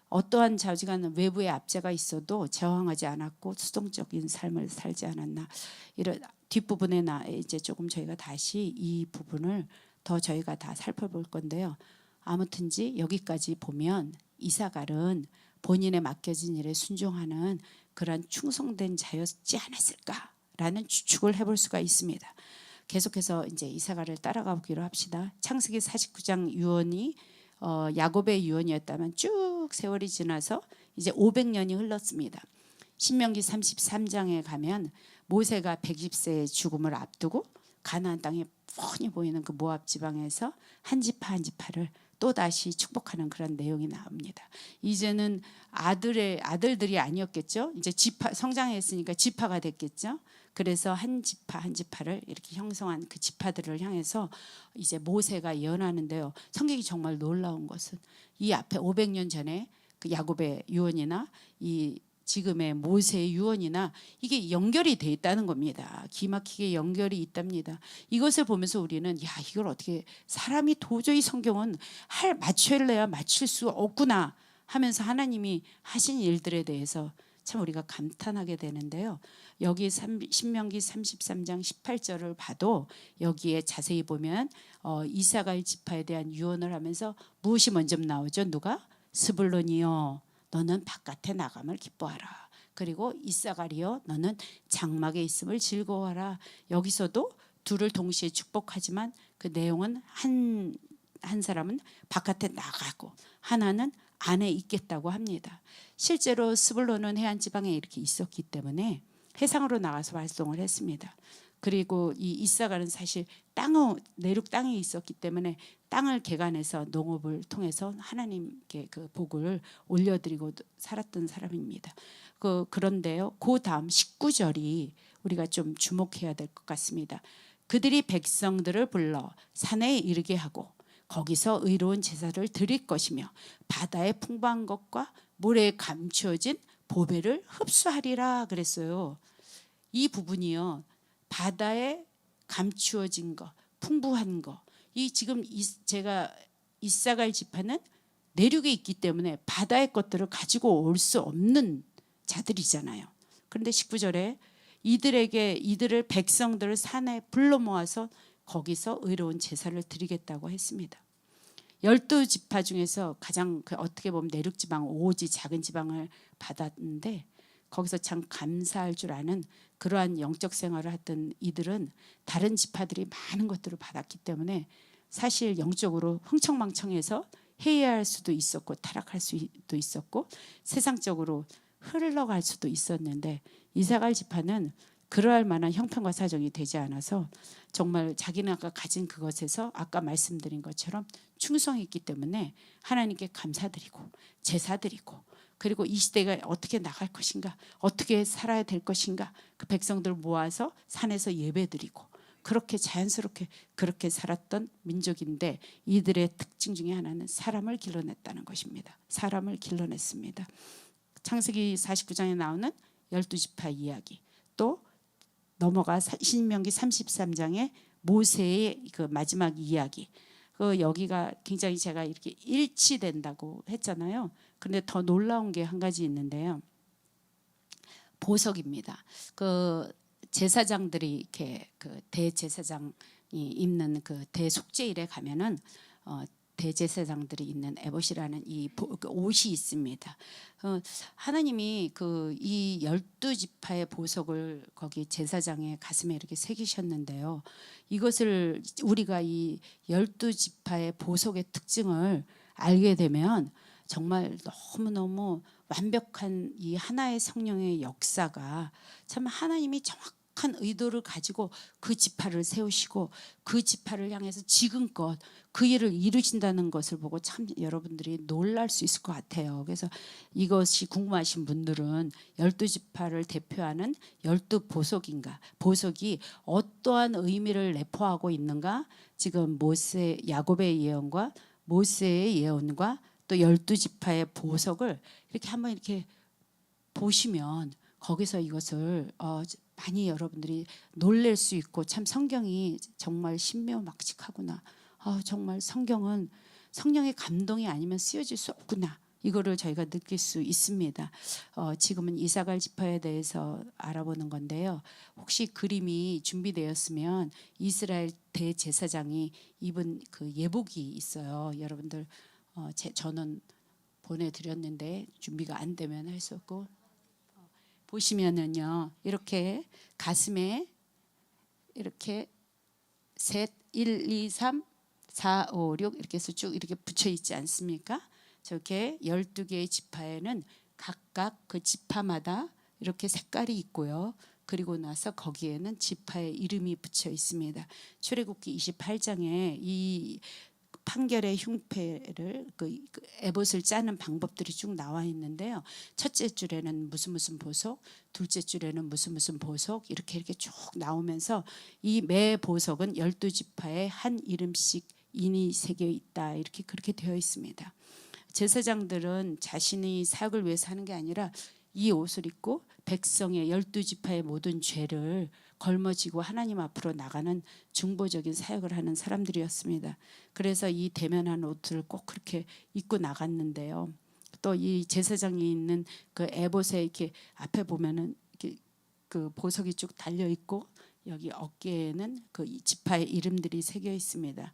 어떠한 자지간은 외부의 압제가 있어도 저항하지 않았고 수동적인 삶을 살지 않았나. 이런 뒷부분에 이제 조금 저희가 다시 이 부분을 더 저희가 다 살펴볼 건데요. 아무튼지 여기까지 보면 이사갈은 본인의 맡겨진 일에 순종하는 그런 충성된 자였지 않았을까라는 추측을 해볼 수가 있습니다. 계속해서 이제 이사갈을 따라가 보기로 합시다. 창세기 49장 유언이 야곱의 유언이었다면 쭉 세월이 지나서 이제 500년이 흘렀습니다. 신명기 33장에 가면 모세가 110세의 죽음을 앞두고 가나안 땅에 뻔히 보이는 그 모압 지방에서 한 지파 한 지파를 또 다시 축복하는 그런 내용이 나옵니다. 이제는 아들들이 아니었겠죠. 이제 지파 성장했으니까 지파가 됐겠죠. 그래서 한 지파 한 지파를 이렇게 형성한 그 지파들을 향해서 이제 모세가 예언하는데요. 성경이 정말 놀라운 것은 이 앞에 500년 전에 그 야곱의 유언이나 이 지금의 모세의 유언이나 이게 연결이 돼 있다는 겁니다. 기막히게 연결이 있답니다. 이것을 보면서 우리는 이걸 어떻게 사람이 도저히 성경은 맞춰야 맞출 수 없구나 하면서 하나님이 하신 일들에 대해서 참 우리가 감탄하게 되는데요. 여기 신명기 33장 18절을 봐도 여기에 자세히 보면 이사갈 지파에 대한 유언을 하면서 무엇이 먼저 나오죠? 누가? 스불론이요 너는 바깥에 나감을 기뻐하라. 그리고 이사갈이여 너는 장막에 있음을 즐거워하라. 여기서도 둘을 동시에 축복하지만 그 내용은 한 사람은 바깥에 나가고 하나는 안에 있겠다고 합니다. 실제로 스불론은 해안 지방에 이렇게 있었기 때문에 해상으로 나가서 활동을 했습니다. 그리고 이 이사갈은 사실 내륙 땅에 있었기 때문에 땅을 개간해서 농업을 통해서 하나님께 그 복을 올려드리고 살았던 사람입니다. 그런데요, 그 다음 19절이 우리가 좀 주목해야 될 것 같습니다. 그들이 백성들을 불러 산에 이르게 하고 거기서 의로운 제사를 드릴 것이며 바다에 풍부한 것과 모래에 감추어진 보배를 흡수하리라 그랬어요. 이 부분이요, 바다에 감추어진 것, 풍부한 것. 이 지금 제가 이사갈 지파는 내륙에 있기 때문에 바다의 것들을 가지고 올 수 없는 자들이잖아요. 그런데 19절에 이들을 백성들을 산에 불러 모아서 거기서 의로운 제사를 드리겠다고 했습니다. 12지파 중에서 가장 어떻게 보면 내륙 지방 5지 작은 지방을 받았는데 거기서 참 감사할 줄 아는 그러한 영적 생활을 했던 이들은 다른 지파들이 많은 것들을 받았기 때문에 사실 영적으로 흥청망청해서 해이할 수도 있었고 타락할 수도 있었고 세상적으로 흘러갈 수도 있었는데 이사갈 지파는 그러할 만한 형편과 사정이 되지 않아서 정말 자기네가 가진 그것에서 아까 말씀드린 것처럼 충성했기 때문에 하나님께 감사드리고 제사드리고 그리고 이 시대가 어떻게 나갈 것인가 어떻게 살아야 될 것인가 그 백성들 모아서 산에서 예배드리고 그렇게 자연스럽게 그렇게 살았던 민족인데 이들의 특징 중에 하나는 사람을 길러냈다는 것입니다. 사람을 길러냈습니다. 창세기 49장에 나오는 12지파 이야기 또 넘어가 신명기 33장의 모세의 그 마지막 이야기 그 여기가 굉장히 제가 이렇게 일치된다고 했잖아요. 그런데 더 놀라운 게 한 가지 있는데요. 보석입니다. 그 제사장들이 이렇게 그 대제사장이 입는 그 대속죄일에 가면은 대제사장들이 입는 에봇이라는 이 옷이 있습니다. 하나님이 그 이 12지파의 보석을 거기 제사장의 가슴에 이렇게 새기셨는데요. 이것을 우리가 이 12지파의 보석의 특징을 알게 되면 정말 너무너무 완벽한 이 하나의 성령의 역사가 참 하나님이 정확한 의도를 가지고 그 지파를 세우시고 그 지파를 향해서 지금껏 그 일을 이루신다는 것을 보고 참 여러분들이 놀랄 수 있을 것 같아요. 그래서 이것이 궁금하신 분들은 12지파를 대표하는 12보석인가 보석이 어떠한 의미를 내포하고 있는가 지금 모세 야곱의 예언과 모세의 예언과 또 12지파의 보석을 이렇게 한번 이렇게 보시면 거기서 이것을 많이 여러분들이 놀랄 수 있고 참 성경이 정말 신묘막측하구나. 정말 성경은 성령의 감동이 아니면 쓰여질 수 없구나. 이거를 저희가 느낄 수 있습니다. 지금은 이사갈 지파에 대해서 알아보는 건데요. 혹시 그림이 준비되었으면 이스라엘 대제사장이 입은 그 예복이 있어요. 여러분들 저는 보내드렸는데 준비가 안 되면 할 수 없고 보시면은요 이렇게 가슴에 이렇게 셋 1, 2, 3, 4, 5, 6 이렇게 해서 쭉 이렇게 붙여 있지 않습니까? 저렇게 12개의 지파에는 각각 그 지파마다 이렇게 색깔이 있고요. 그리고 나서 거기에는 지파의 이름이 붙여 있습니다. 출애굽기 28장에 이 판결의 흉패를 그 에봇을 짜는 방법들이 쭉 나와 있는데요. 첫째 줄에는 무슨 보석, 둘째 줄에는 무슨 보석 이렇게 쭉 나오면서 이 매 보석은 12지파에 한 이름씩 인이 새겨 있다 이렇게 그렇게 되어 있습니다. 제사장들은 자신이 사역을 위해서 하는 게 아니라 이 옷을 입고 백성의 12지파의 모든 죄를 걸머지고 하나님 앞으로 나가는 중보적인 사역을 하는 사람들이었습니다. 그래서 이 대면한 옷을 꼭 그렇게 입고 나갔는데요. 또 이 제사장이 있는 그 에봇에 이렇게 앞에 보면은 이렇게 그 보석이 쭉 달려 있고 여기 어깨에는 그 지파의 이름들이 새겨 있습니다.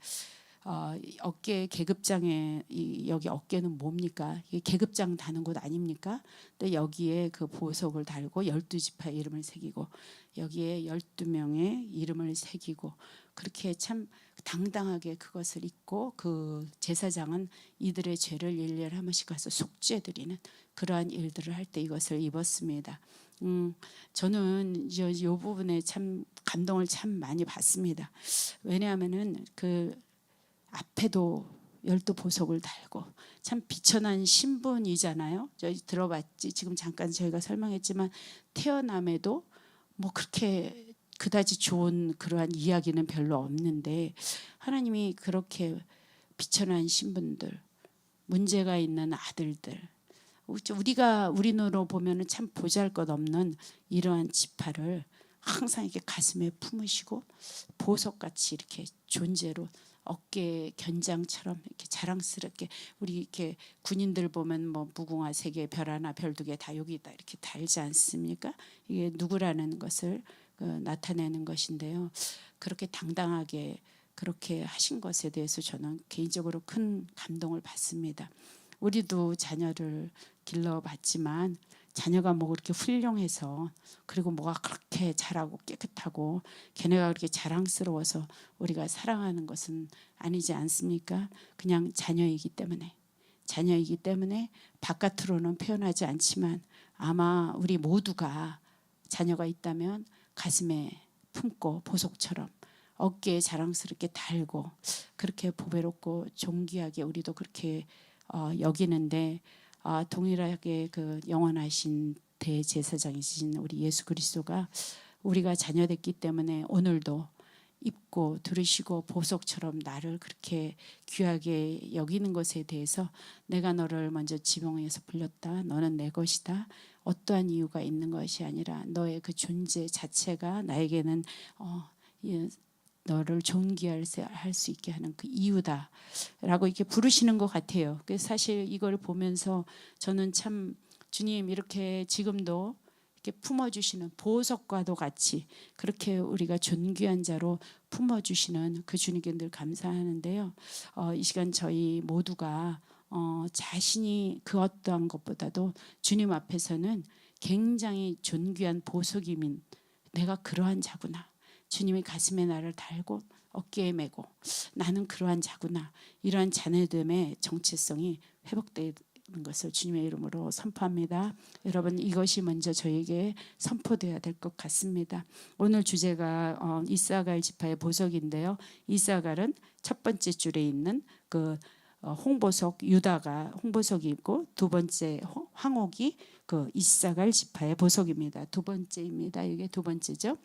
어깨 계급장에 여기 어깨는 뭡니까? 이게 계급장 다는 곳 아닙니까? 또 여기에 그 보석을 달고 12지파의 이름을 새기고 여기에 12명의 이름을 새기고 그렇게 참 당당하게 그것을 입고 그 제사장은 이들의 죄를 일일이 한 번씩 가서 속죄드리는 그러한 일들을 할 때 이것을 입었습니다. 저는 이 부분에 참 감동을 참 많이 받습니다. 왜냐하면은 그 앞에도 12보석을 달고 참 비천한 신분이잖아요. 저희 들어봤지 지금 잠깐 저희가 설명했지만 태어남에도 뭐 그렇게 그다지 좋은 그러한 이야기는 별로 없는데 하나님이 그렇게 비천한 신분들 문제가 있는 아들들 우리가 우리 눈으로 보면은 참 보잘것없는 이러한 지파를 항상 이렇게 가슴에 품으시고 보석같이 이렇게 존재로 어깨 견장처럼 이렇게 자랑스럽게 우리 이렇게 군인들 보면 뭐 무궁화 3개 별 하나 별 2개 다 여기 있다 이렇게 달지 않습니까? 이게 누구라는 것을 나타내는 것인데요. 그렇게 당당하게 그렇게 하신 것에 대해서 저는 개인적으로 큰 감동을 받습니다. 우리도 자녀를 길러봤지만 자녀가 뭐 그렇게 훌륭해서 그리고 뭐가 그렇게 잘하고 깨끗하고 걔네가 그렇게 자랑스러워서 우리가 사랑하는 것은 아니지 않습니까? 그냥 자녀이기 때문에 바깥으로는 표현하지 않지만 아마 우리 모두가 자녀가 있다면 가슴에 품고 보석처럼 어깨에 자랑스럽게 달고 그렇게 보배롭고 존귀하게 우리도 그렇게 여기는데 동일하게 그 영원하신 대제사장이신 우리 예수 그리스도가 우리가 자녀됐기 때문에 오늘도 입고 들으시고 보석처럼 나를 그렇게 귀하게 여기는 것에 대해서 내가 너를 먼저 지명해서 불렀다. 너는 내 것이다. 어떠한 이유가 있는 것이 아니라 너의 그 존재 자체가 나에게는 너를 존귀할 수 있게 하는 그 이유다라고 이렇게 부르시는 것 같아요. 그래서 사실 이걸 보면서 저는 참 주님 이렇게 지금도 이렇게 품어주시는 보석과도 같이 그렇게 우리가 존귀한 자로 품어주시는 그 주님께 늘 감사하는데요. 이 시간 저희 모두가 자신이 그 어떠한 것보다도 주님 앞에서는 굉장히 존귀한 보석이민 내가 그러한 자구나. 주님이 가슴에 나를 달고 어깨에 메고 나는 그러한 자구나. 이러한 자녀됨의 정체성이 회복되는 것을 주님의 이름으로 선포합니다. 여러분 이것이 먼저 저에게 선포되어야 될 것 같습니다. 오늘 주제가 이사갈 지파의 보석인데요. 이사갈은 첫 번째 줄에 있는 그 홍보석 유다가 홍보석이 있고 두 번째 황옥이 그 이사갈 지파의 보석입니다. 두 번째입니다. 이게 두 번째죠.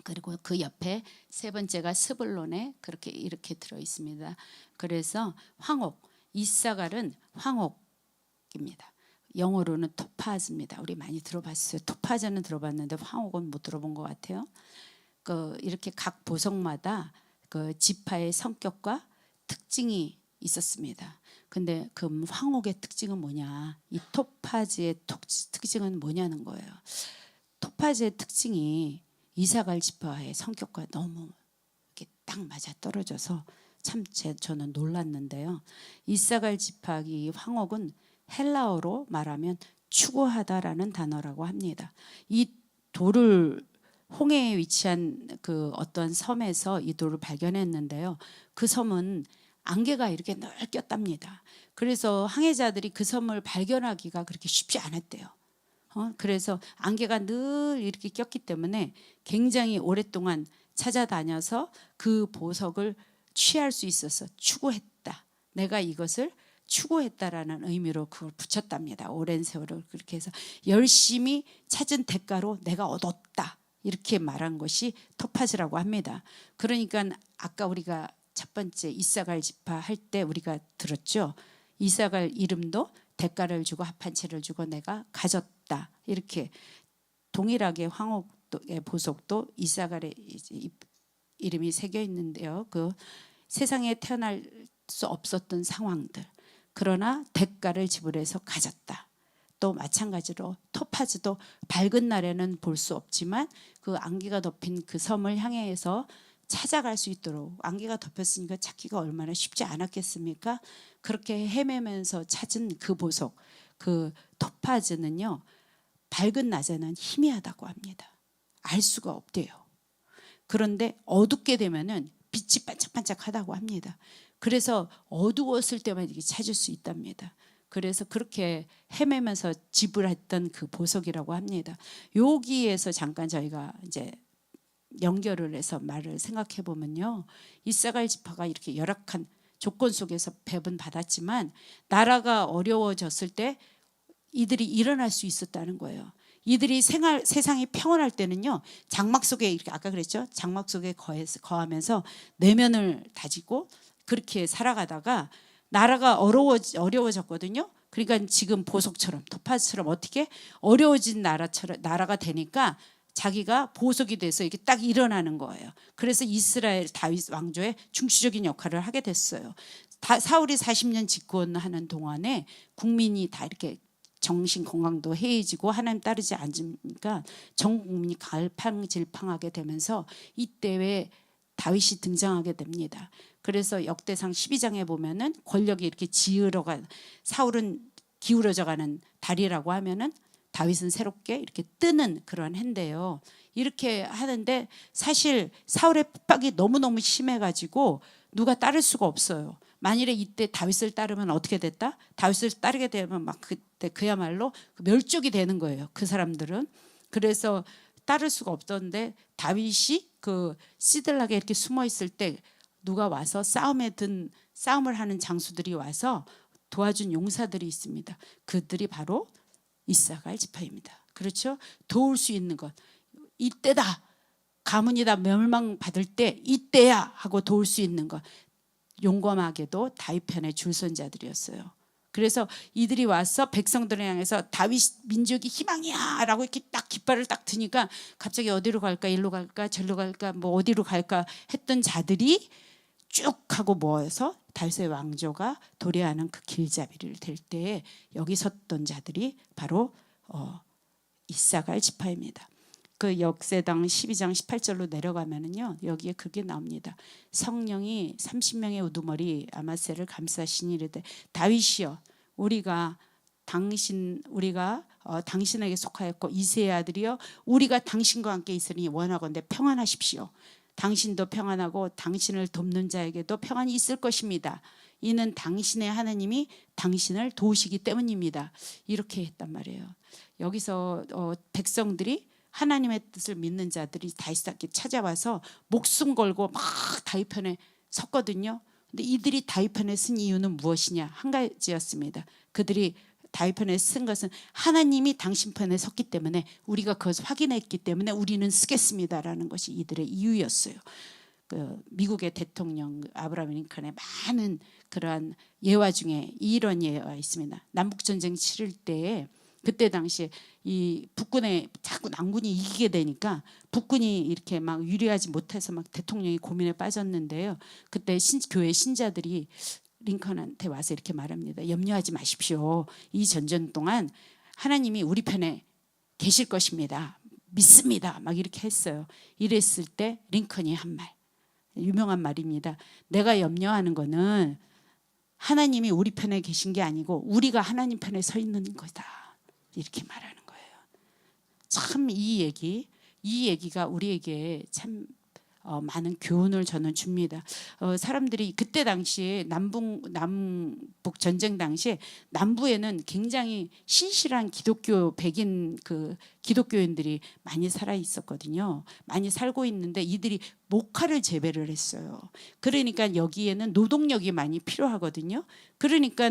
그리고 그 옆에 세 번째가 스불론에 그렇게 이렇게 들어 있습니다. 그래서 황옥, 이사갈은 황옥입니다. 영어로는 토파즈입니다. 우리 많이 들어봤어요. 토파즈는 들어봤는데 황옥은 못 들어본 것 같아요. 이렇게 각 보석마다 그 지파의 성격과 특징이 있었습니다. 근데 그 황옥의 특징은 뭐냐? 이 토파즈의 특징은 뭐냐는 거예요. 토파즈의 특징이 이사갈 지파의 성격과 너무 이렇게 딱 맞아 떨어져서 참 저는 놀랐는데요. 이사갈 지파 이 황옥은 헬라어로 말하면 추구하다라는 단어라고 합니다. 이 돌을 홍해에 위치한 그 어떤 섬에서 이 돌을 발견했는데요. 그 섬은 안개가 이렇게 늘 꼈답니다. 그래서 항해자들이 그 섬을 발견하기가 그렇게 쉽지 않았대요. 그래서 안개가 늘 이렇게 꼈기 때문에 굉장히 오랫동안 찾아다녀서 그 보석을 취할 수 있어서 추구했다. 내가 이것을 추구했다라는 의미로 그걸 붙였답니다. 오랜 세월을 그렇게 해서 열심히 찾은 대가로 내가 얻었다. 이렇게 말한 것이 토파즈라고 합니다. 그러니까 아까 우리가 첫 번째 이사갈 지파 할 때 우리가 들었죠. 이사갈 이름도 대가를 주고 합한 채를 주고 내가 가졌다. 이렇게 동일하게 황옥의 보석도 이사갈의 이름이 새겨 있는데요. 그 세상에 태어날 수 없었던 상황들. 그러나 대가를 지불해서 가졌다. 또 마찬가지로 토파즈도 밝은 날에는 볼 수 없지만 그 안개가 덮인 그 섬을 향해서 찾아갈 수 있도록 안개가 덮였으니까 찾기가 얼마나 쉽지 않았겠습니까? 그렇게 헤매면서 찾은 그 보석, 그 토파즈는요. 밝은 낮에는 희미하다고 합니다. 알 수가 없대요. 그런데 어둡게 되면은 빛이 반짝반짝하다고 합니다. 그래서 어두웠을 때만 이렇게 찾을 수 있답니다. 그래서 그렇게 헤매면서 지불했던 그 보석이라고 합니다. 여기에서 잠깐 저희가 이제 연결을 해서 말을 생각해 보면요. 이사갈 지파가 이렇게 열악한 조건 속에서 배분받았지만 나라가 어려워졌을 때 이들이 일어날 수 있었다는 거예요. 이들이 세상이 평온할 때는요. 장막 속에 이렇게 아까 그랬죠. 장막 속에 거하면서 내면을 다지고 그렇게 살아가다가 나라가 어려워졌거든요. 그러니까 지금 보석처럼 토파즈처럼 어떻게 어려워진 나라가 되니까 자기가 보석이 돼서 이렇게 딱 일어나는 거예요. 그래서 이스라엘 다윗 왕조의 중추적인 역할을 하게 됐어요. 사울이 40년 집권하는 동안에 국민이 다 이렇게 정신 건강도 해이지고 하나님 따르지 않으니까 전 국민이 갈팡질팡하게 되면서 이때에 다윗이 등장하게 됩니다. 그래서 역대상 12장에 보면은 권력이 이렇게 사울은 기울어져 가는 다리라고 하면은 다윗은 새롭게 이렇게 뜨는 그런 해인데요. 이렇게 하는데 사실 사울의 핍박이 너무너무 심해가지고 누가 따를 수가 없어요. 만일에 이때 다윗을 따르면 어떻게 됐다? 다윗을 따르게 되면 막 그때 그야말로 멸족이 되는 거예요. 그 사람들은. 그래서 따를 수가 없었는데 다윗이 그 시들락에 이렇게 숨어 있을 때 누가 와서 싸움을 하는 장수들이 와서 도와준 용사들이 있습니다. 그들이 바로 이사갈 지파입니다. 그렇죠? 도울 수 있는 것. 이때다. 가문이다 멸망받을 때 이때야 하고 도울 수 있는 것. 용감하게도 다윗 편의 줄선자들이었어요. 그래서 이들이 와서 백성들을 향해서 다윗 민족이 희망이야 라고 이렇게 딱 깃발을 딱 드니까 갑자기 어디로 갈까, 일로 갈까, 절로 갈까, 뭐 어디로 갈까 했던 자들이 쭉 하고 모여서 다윗의 왕조가 도래하는 그 길잡이를 댈 때에 여기 섰던 자들이 바로 이사갈 지파입니다. 그 역세당 12장 18절로 내려가면은요, 여기에 그게 나옵니다. 성령이 30명의 우두머리 아마새를 감싸시니 이르되 다윗이여 우리가 당신에게 속하였고 이새의 아들이여 우리가 당신과 함께 있으니 원하건대 평안하십시오. 당신도 평안하고 당신을 돕는 자에게도 평안이 있을 것입니다. 이는 당신의 하나님이 당신을 도우시기 때문입니다. 이렇게 했단 말이에요. 여기서 백성들이 하나님의 뜻을 믿는 자들이 다윗에게 찾아와서 목숨 걸고 막 다윗 편에 섰거든요. 근데 이들이 다윗 편에 쓴 이유는 무엇이냐? 한 가지였습니다. 그들이 다윗 편에 쓴 것은 하나님이 당신 편에 섰기 때문에 우리가 그것을 확인했기 때문에 우리는 쓰겠습니다라는 것이 이들의 이유였어요. 그 미국의 대통령 아브라함 링컨의 많은 그러한 예화 중에 이런 예화가 있습니다. 남북 전쟁 치를 때에 그때 당시에 이 북군에 자꾸 남군이 이기게 되니까 북군이 이렇게 막 유리하지 못해서 막 대통령이 고민에 빠졌는데요. 그때 교회 신자들이 링컨한테 와서 이렇게 말합니다. 염려하지 마십시오. 이 전쟁 동안 하나님이 우리 편에 계실 것입니다. 믿습니다. 막 이렇게 했어요. 이랬을 때 링컨이 한 말, 유명한 말입니다. 내가 염려하는 거는 하나님이 우리 편에 계신 게 아니고 우리가 하나님 편에 서 있는 거다. 이렇게 말하는 거예요. 참 이 얘기가 우리에게 참 많은 교훈을 저는 줍니다. 사람들이 그때 당시에 남북 전쟁 당시에 남부에는 굉장히 신실한 기독교 백인 그 기독교인들이 많이 살아 있었거든요. 많이 살고 있는데 이들이 목화를 재배를 했어요. 그러니까 여기에는 노동력이 많이 필요하거든요. 그러니까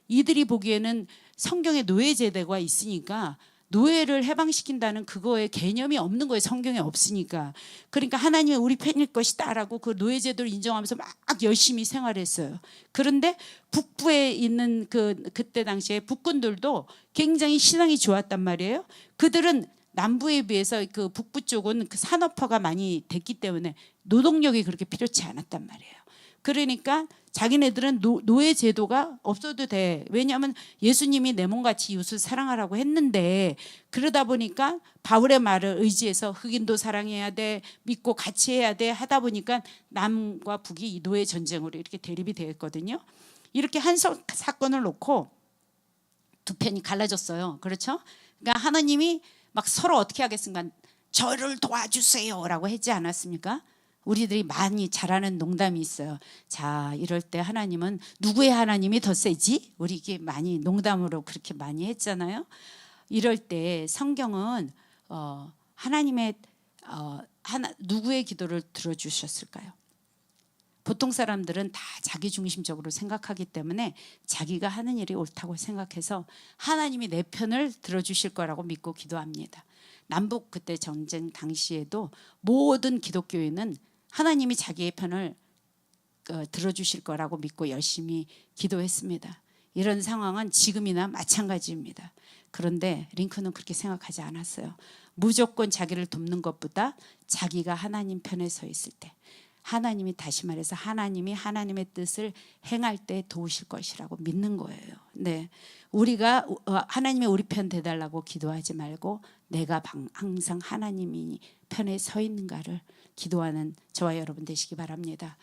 이들이 보기에는 성경에 노예 제도가 있으니까 노예를 해방시킨다는 그거의 개념이 없는 거예요. 성경에 없으니까. 그러니까 하나님이 우리 편일 것이다라고 그 노예 제도를 인정하면서 막 열심히 생활했어요. 그런데 북부에 있는 그때 당시에 북군들도 굉장히 신앙이 좋았단 말이에요. 그들은 남부에 비해서 그 북부 쪽은 그 산업화가 많이 됐기 때문에 노동력이 그렇게 필요치 않았단 말이에요. 그러니까 자기네들은 노예 제도가 없어도 돼. 왜냐하면 예수님이 내 몸같이 이웃을 사랑하라고 했는데 그러다 보니까 바울의 말을 의지해서 흑인도 사랑해야 돼, 믿고 같이 해야 돼 하다 보니까 남과 북이 이 노예 전쟁으로 이렇게 대립이 되었거든요. 이렇게 한 사건을 놓고 두 편이 갈라졌어요. 그렇죠? 그러니까 하나님이 막 서로 어떻게 하겠습니까? 저를 도와주세요라고 하지 않았습니까? 우리들이 많이 잘하는 농담이 있어요. 자, 이럴 때 하나님은 누구의 하나님이 더 세지? 우리 이게 많이 농담으로 그렇게 많이 했잖아요. 이럴 때 성경은 하나님의 누구의 기도를 들어주셨을까요? 보통 사람들은 다 자기 중심적으로 생각하기 때문에 자기가 하는 일이 옳다고 생각해서 하나님이 내 편을 들어주실 거라고 믿고 기도합니다. 남북 그때 전쟁 당시에도 모든 기독교인은 하나님이 자기의 편을 들어주실 거라고 믿고 열심히 기도했습니다. 이런 상황은 지금이나 마찬가지입니다. 그런데 링컨은 그렇게 생각하지 않았어요. 무조건 자기를 돕는 것보다 자기가 하나님 편에 서 있을 때 하나님이 다시 말해서 하나님이 하나님의 뜻을 행할 때 도우실 것이라고 믿는 거예요. 네, 우리가 하나님의 우리 편 되달라고 기도하지 말고 내가 항상 하나님이 편에 서 있는가를 기도하는 저와 여러분 되시기 바랍니다.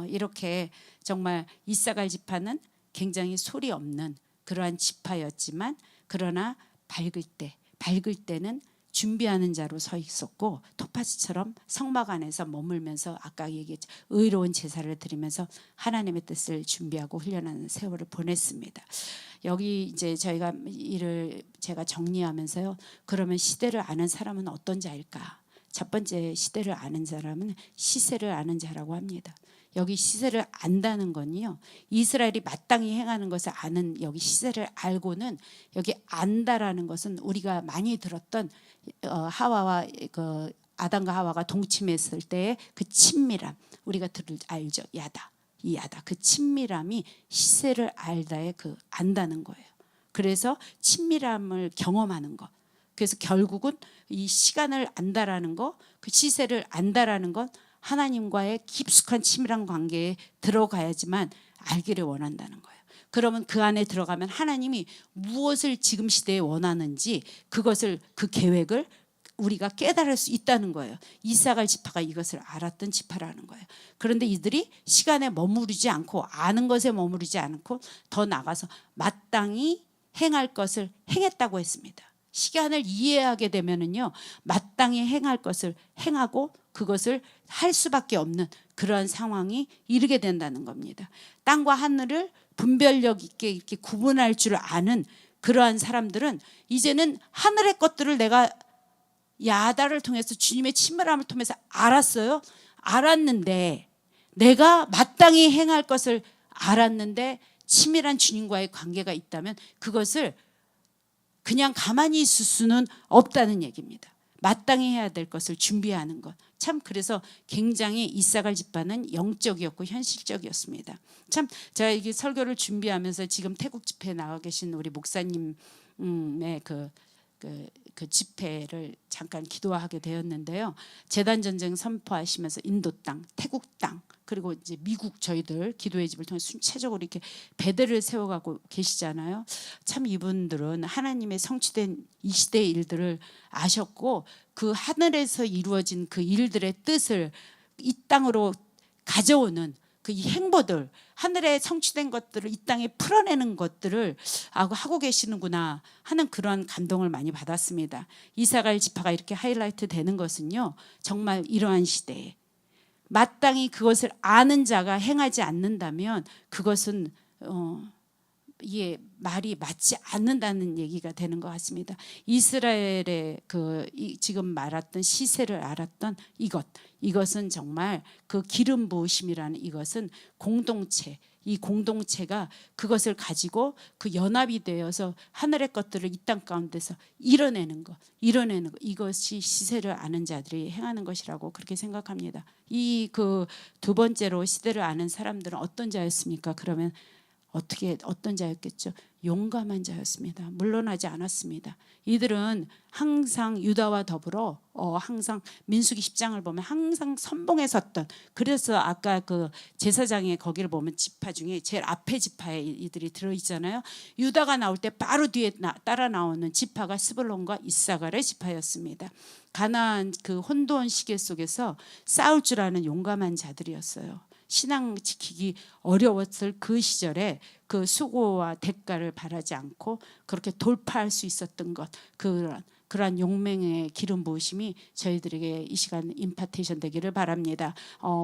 이렇게 정말 이사갈 지파는 굉장히 소리 없는 그러한 지파였지만 그러나 밝을 때 밝을 때는 준비하는 자로 서 있었고 토파즈처럼 성막 안에서 머물면서 아까 얘기했죠. 의로운 제사를 드리면서 하나님의 뜻을 준비하고 훈련하는 세월을 보냈습니다. 여기 이제 저희가 제가 정리하면서요. 그러면 시대를 아는 사람은 어떤 자일까? 첫 번째 시대를 아는 사람은 시세를 아는 자라고 합니다. 여기 시세를 안다는 건요. 이스라엘이 마땅히 행하는 것을 아는 여기 시세를 알고는 여기 안다라는 것은 우리가 많이 들었던 하와와 그 아담과 하와가 동침했을 때의 그 친밀함 우리가 알죠. 이 야다 그 친밀함이 시세를 알다의 그 안다는 거예요. 그래서 친밀함을 경험하는 것. 그래서 결국은 이 시간을 안다라는 거, 그 시세를 안다라는 건 하나님과의 깊숙한 친밀한 관계에 들어가야지만 알기를 원한다는 거예요. 그러면 그 안에 들어가면 하나님이 무엇을 지금 시대에 원하는지 그것을 그 계획을 우리가 깨달을 수 있다는 거예요. 이사갈 지파가 이것을 알았던 지파라는 거예요. 그런데 이들이 시간에 머무르지 않고 아는 것에 머무르지 않고 더 나가서 마땅히 행할 것을 행했다고 했습니다. 시간을 이해하게 되면은요, 마땅히 행할 것을 행하고 그것을 할 수밖에 없는 그러한 상황이 이르게 된다는 겁니다. 땅과 하늘을 분별력 있게 이렇게 구분할 줄 아는 그러한 사람들은 이제는 하늘의 것들을 내가 야다를 통해서 주님의 친밀함을 통해서 알았어요. 알았는데 내가 마땅히 행할 것을 알았는데 친밀한 주님과의 관계가 있다면 그것을 그냥 가만히 있을 수는 없다는 얘기입니다. 마땅히 해야 될 것을 준비하는 것. 참 그래서 굉장히 이사갈 집안은 영적이었고 현실적이었습니다. 참 제가 이게 설교를 준비하면서 지금 태국 집회에 나와 계신 우리 목사님의 그 집회를 잠깐 기도하게 되었는데요. 제단 전쟁 선포하시면서 인도 땅, 태국 땅, 그리고 이제 미국 저희들 기도의 집을 통해 순차적으로 이렇게 배대를 세워가고 계시잖아요. 참 이분들은 하나님의 성취된 이 시대의 일들을 아셨고 그 하늘에서 이루어진 그 일들의 뜻을 이 땅으로 가져오는 그 이 행보들, 하늘에 성취된 것들을 이 땅에 풀어내는 것들을 하고 계시는구나 하는 그런 감동을 많이 받았습니다. 이사갈 지파가 이렇게 하이라이트 되는 것은요, 정말 이러한 시대에 마땅히 그것을 아는 자가 행하지 않는다면 그것은 이게 말이 맞지 않는다는 얘기가 되는 것 같습니다. 이스라엘의 지금 말했던 시세를 알았던 이것은 정말 그 기름 부으심이라는 이것은 공동체, 이 공동체가 그것을 가지고 그 연합이 되어서 하늘의 것들을 이 땅 가운데서 이뤄내는 것 이것이 시세를 아는 자들이 행하는 것이라고 그렇게 생각합니다. 이 그 두 번째로 시대를 아는 사람들은 어떤 자였습니까? 그러면 어떤 자였겠죠? 용감한 자였습니다. 물러나지 않았습니다. 이들은 항상 유다와 더불어 항상 민수기 10장을 보면 항상 선봉에 섰던, 그래서 아까 그 제사장의 거기를 보면 지파 중에 제일 앞에 지파에 이들이 들어있잖아요. 유다가 나올 때 바로 뒤에 따라 나오는 지파가 스불론과 이사갈의 지파였습니다. 가나안 그 혼돈 시계 속에서 싸울 줄 아는 용감한 자들이었어요. 신앙 지키기 어려웠을 그 시절에 그 수고와 대가를 바라지 않고 그렇게 돌파할 수 있었던 것, 그러한 용맹의 기름 부으심이 저희들에게 이 시간 임파테이션 되기를 바랍니다.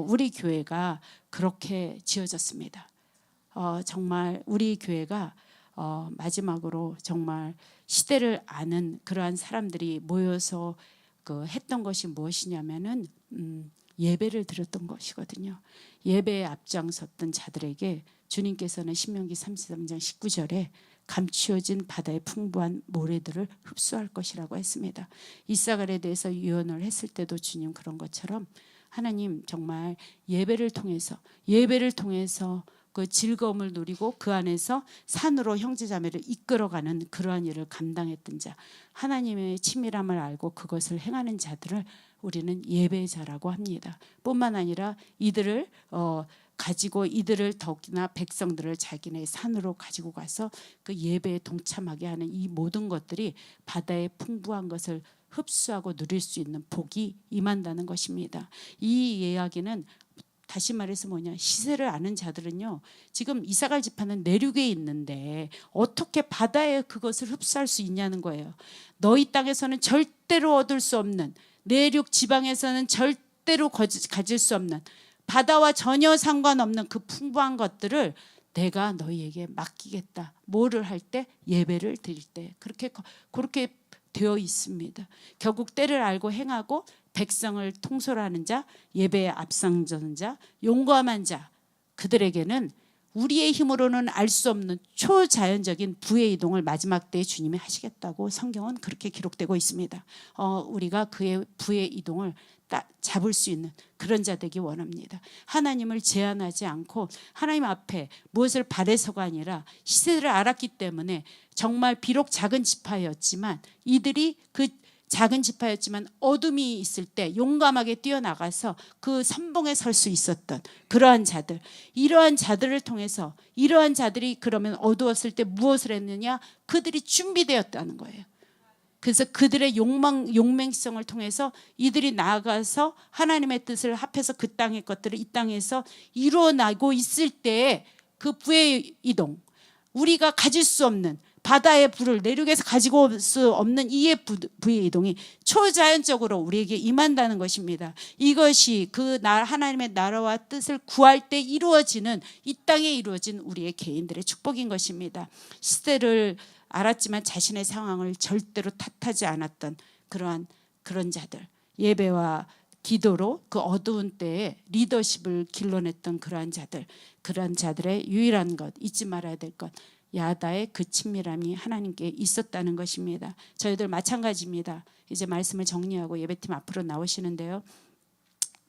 우리 교회가 그렇게 지어졌습니다. 정말 우리 교회가 마지막으로 정말 시대를 아는 그러한 사람들이 모여서 했던 것이 무엇이냐면은 예배를 드렸던 것이거든요. 예배에 앞장섰던 자들에게 주님께서는 신명기 33장 19절에 감추어진 바다의 풍부한 모래들을 흡수할 것이라고 했습니다. 이사갈에 대해서 유언을 했을 때도 주님 그런 것처럼 하나님 정말 예배를 통해서 그 즐거움을 누리고 그 안에서 산으로 형제자매를 이끌어가는 그러한 일을 감당했던 자, 하나님의 친밀함을 알고 그것을 행하는 자들을 우리는 예배자라고 합니다. 뿐만 아니라 이들을 가지고 이들을 더욱이나 백성들을 자기네 산으로 가지고 가서 그 예배에 동참하게 하는 이 모든 것들이 바다의 풍부한 것을 흡수하고 누릴 수 있는 복이 임한다는 것입니다. 이 이야기는 다시 말해서 뭐냐, 시세를 아는 자들은요, 지금 이사갈 지파는 내륙에 있는데 어떻게 바다에 그것을 흡수할 수 있냐는 거예요. 너희 땅에서는 절대로 얻을 수 없는, 내륙 지방에서는 절대로 가질 수 없는, 바다와 전혀 상관없는 그 풍부한 것들을 내가 너희에게 맡기겠다. 뭐를 할 때? 예배를 드릴 때. 그렇게 되어 있습니다. 결국 때를 알고 행하고 백성을 통솔하는 자, 예배에 앞장서는 자, 용감한 자, 그들에게는 우리의 힘으로는 알 수 없는 초자연적인 부의 이동을 마지막 때에 주님이 하시겠다고 성경은 그렇게 기록되고 있습니다. 우리가 그의 부의 이동을 딱 잡을 수 있는 그런 자 되기 원합니다. 하나님을 제한하지 않고 하나님 앞에 무엇을 바래서가 아니라 시세를 알았기 때문에 정말 비록 작은 지파였지만 이들이 그 작은 지파였지만 어둠이 있을 때 용감하게 뛰어나가서 그 선봉에 설 수 있었던 그러한 자들, 이러한 자들을 통해서 이러한 자들이 그러면 어두웠을 때 무엇을 했느냐? 그들이 준비되었다는 거예요. 그래서 그들의 용맹성을 통해서 이들이 나아가서 하나님의 뜻을 합해서 그 땅의 것들을 이 땅에서 이루어나고 있을 때 그 부의 이동, 우리가 가질 수 없는 바다의 불을 내륙에서 가지고 올 수 없는 이의 부의 이동이 초자연적으로 우리에게 임한다는 것입니다. 이것이 그 하나님의 나라와 뜻을 구할 때 이루어지는, 이 땅에 이루어진 우리의 개인들의 축복인 것입니다. 시대를 알았지만 자신의 상황을 절대로 탓하지 않았던 그런 자들, 예배와 기도로 그 어두운 때에 리더십을 길러냈던 그러한 자들의 유일한 것, 잊지 말아야 될 것, 야다의 그 친밀함이 하나님께 있었다는 것입니다. 저희들 마찬가지입니다. 이제 말씀을 정리하고 예배팀 앞으로 나오시는데요,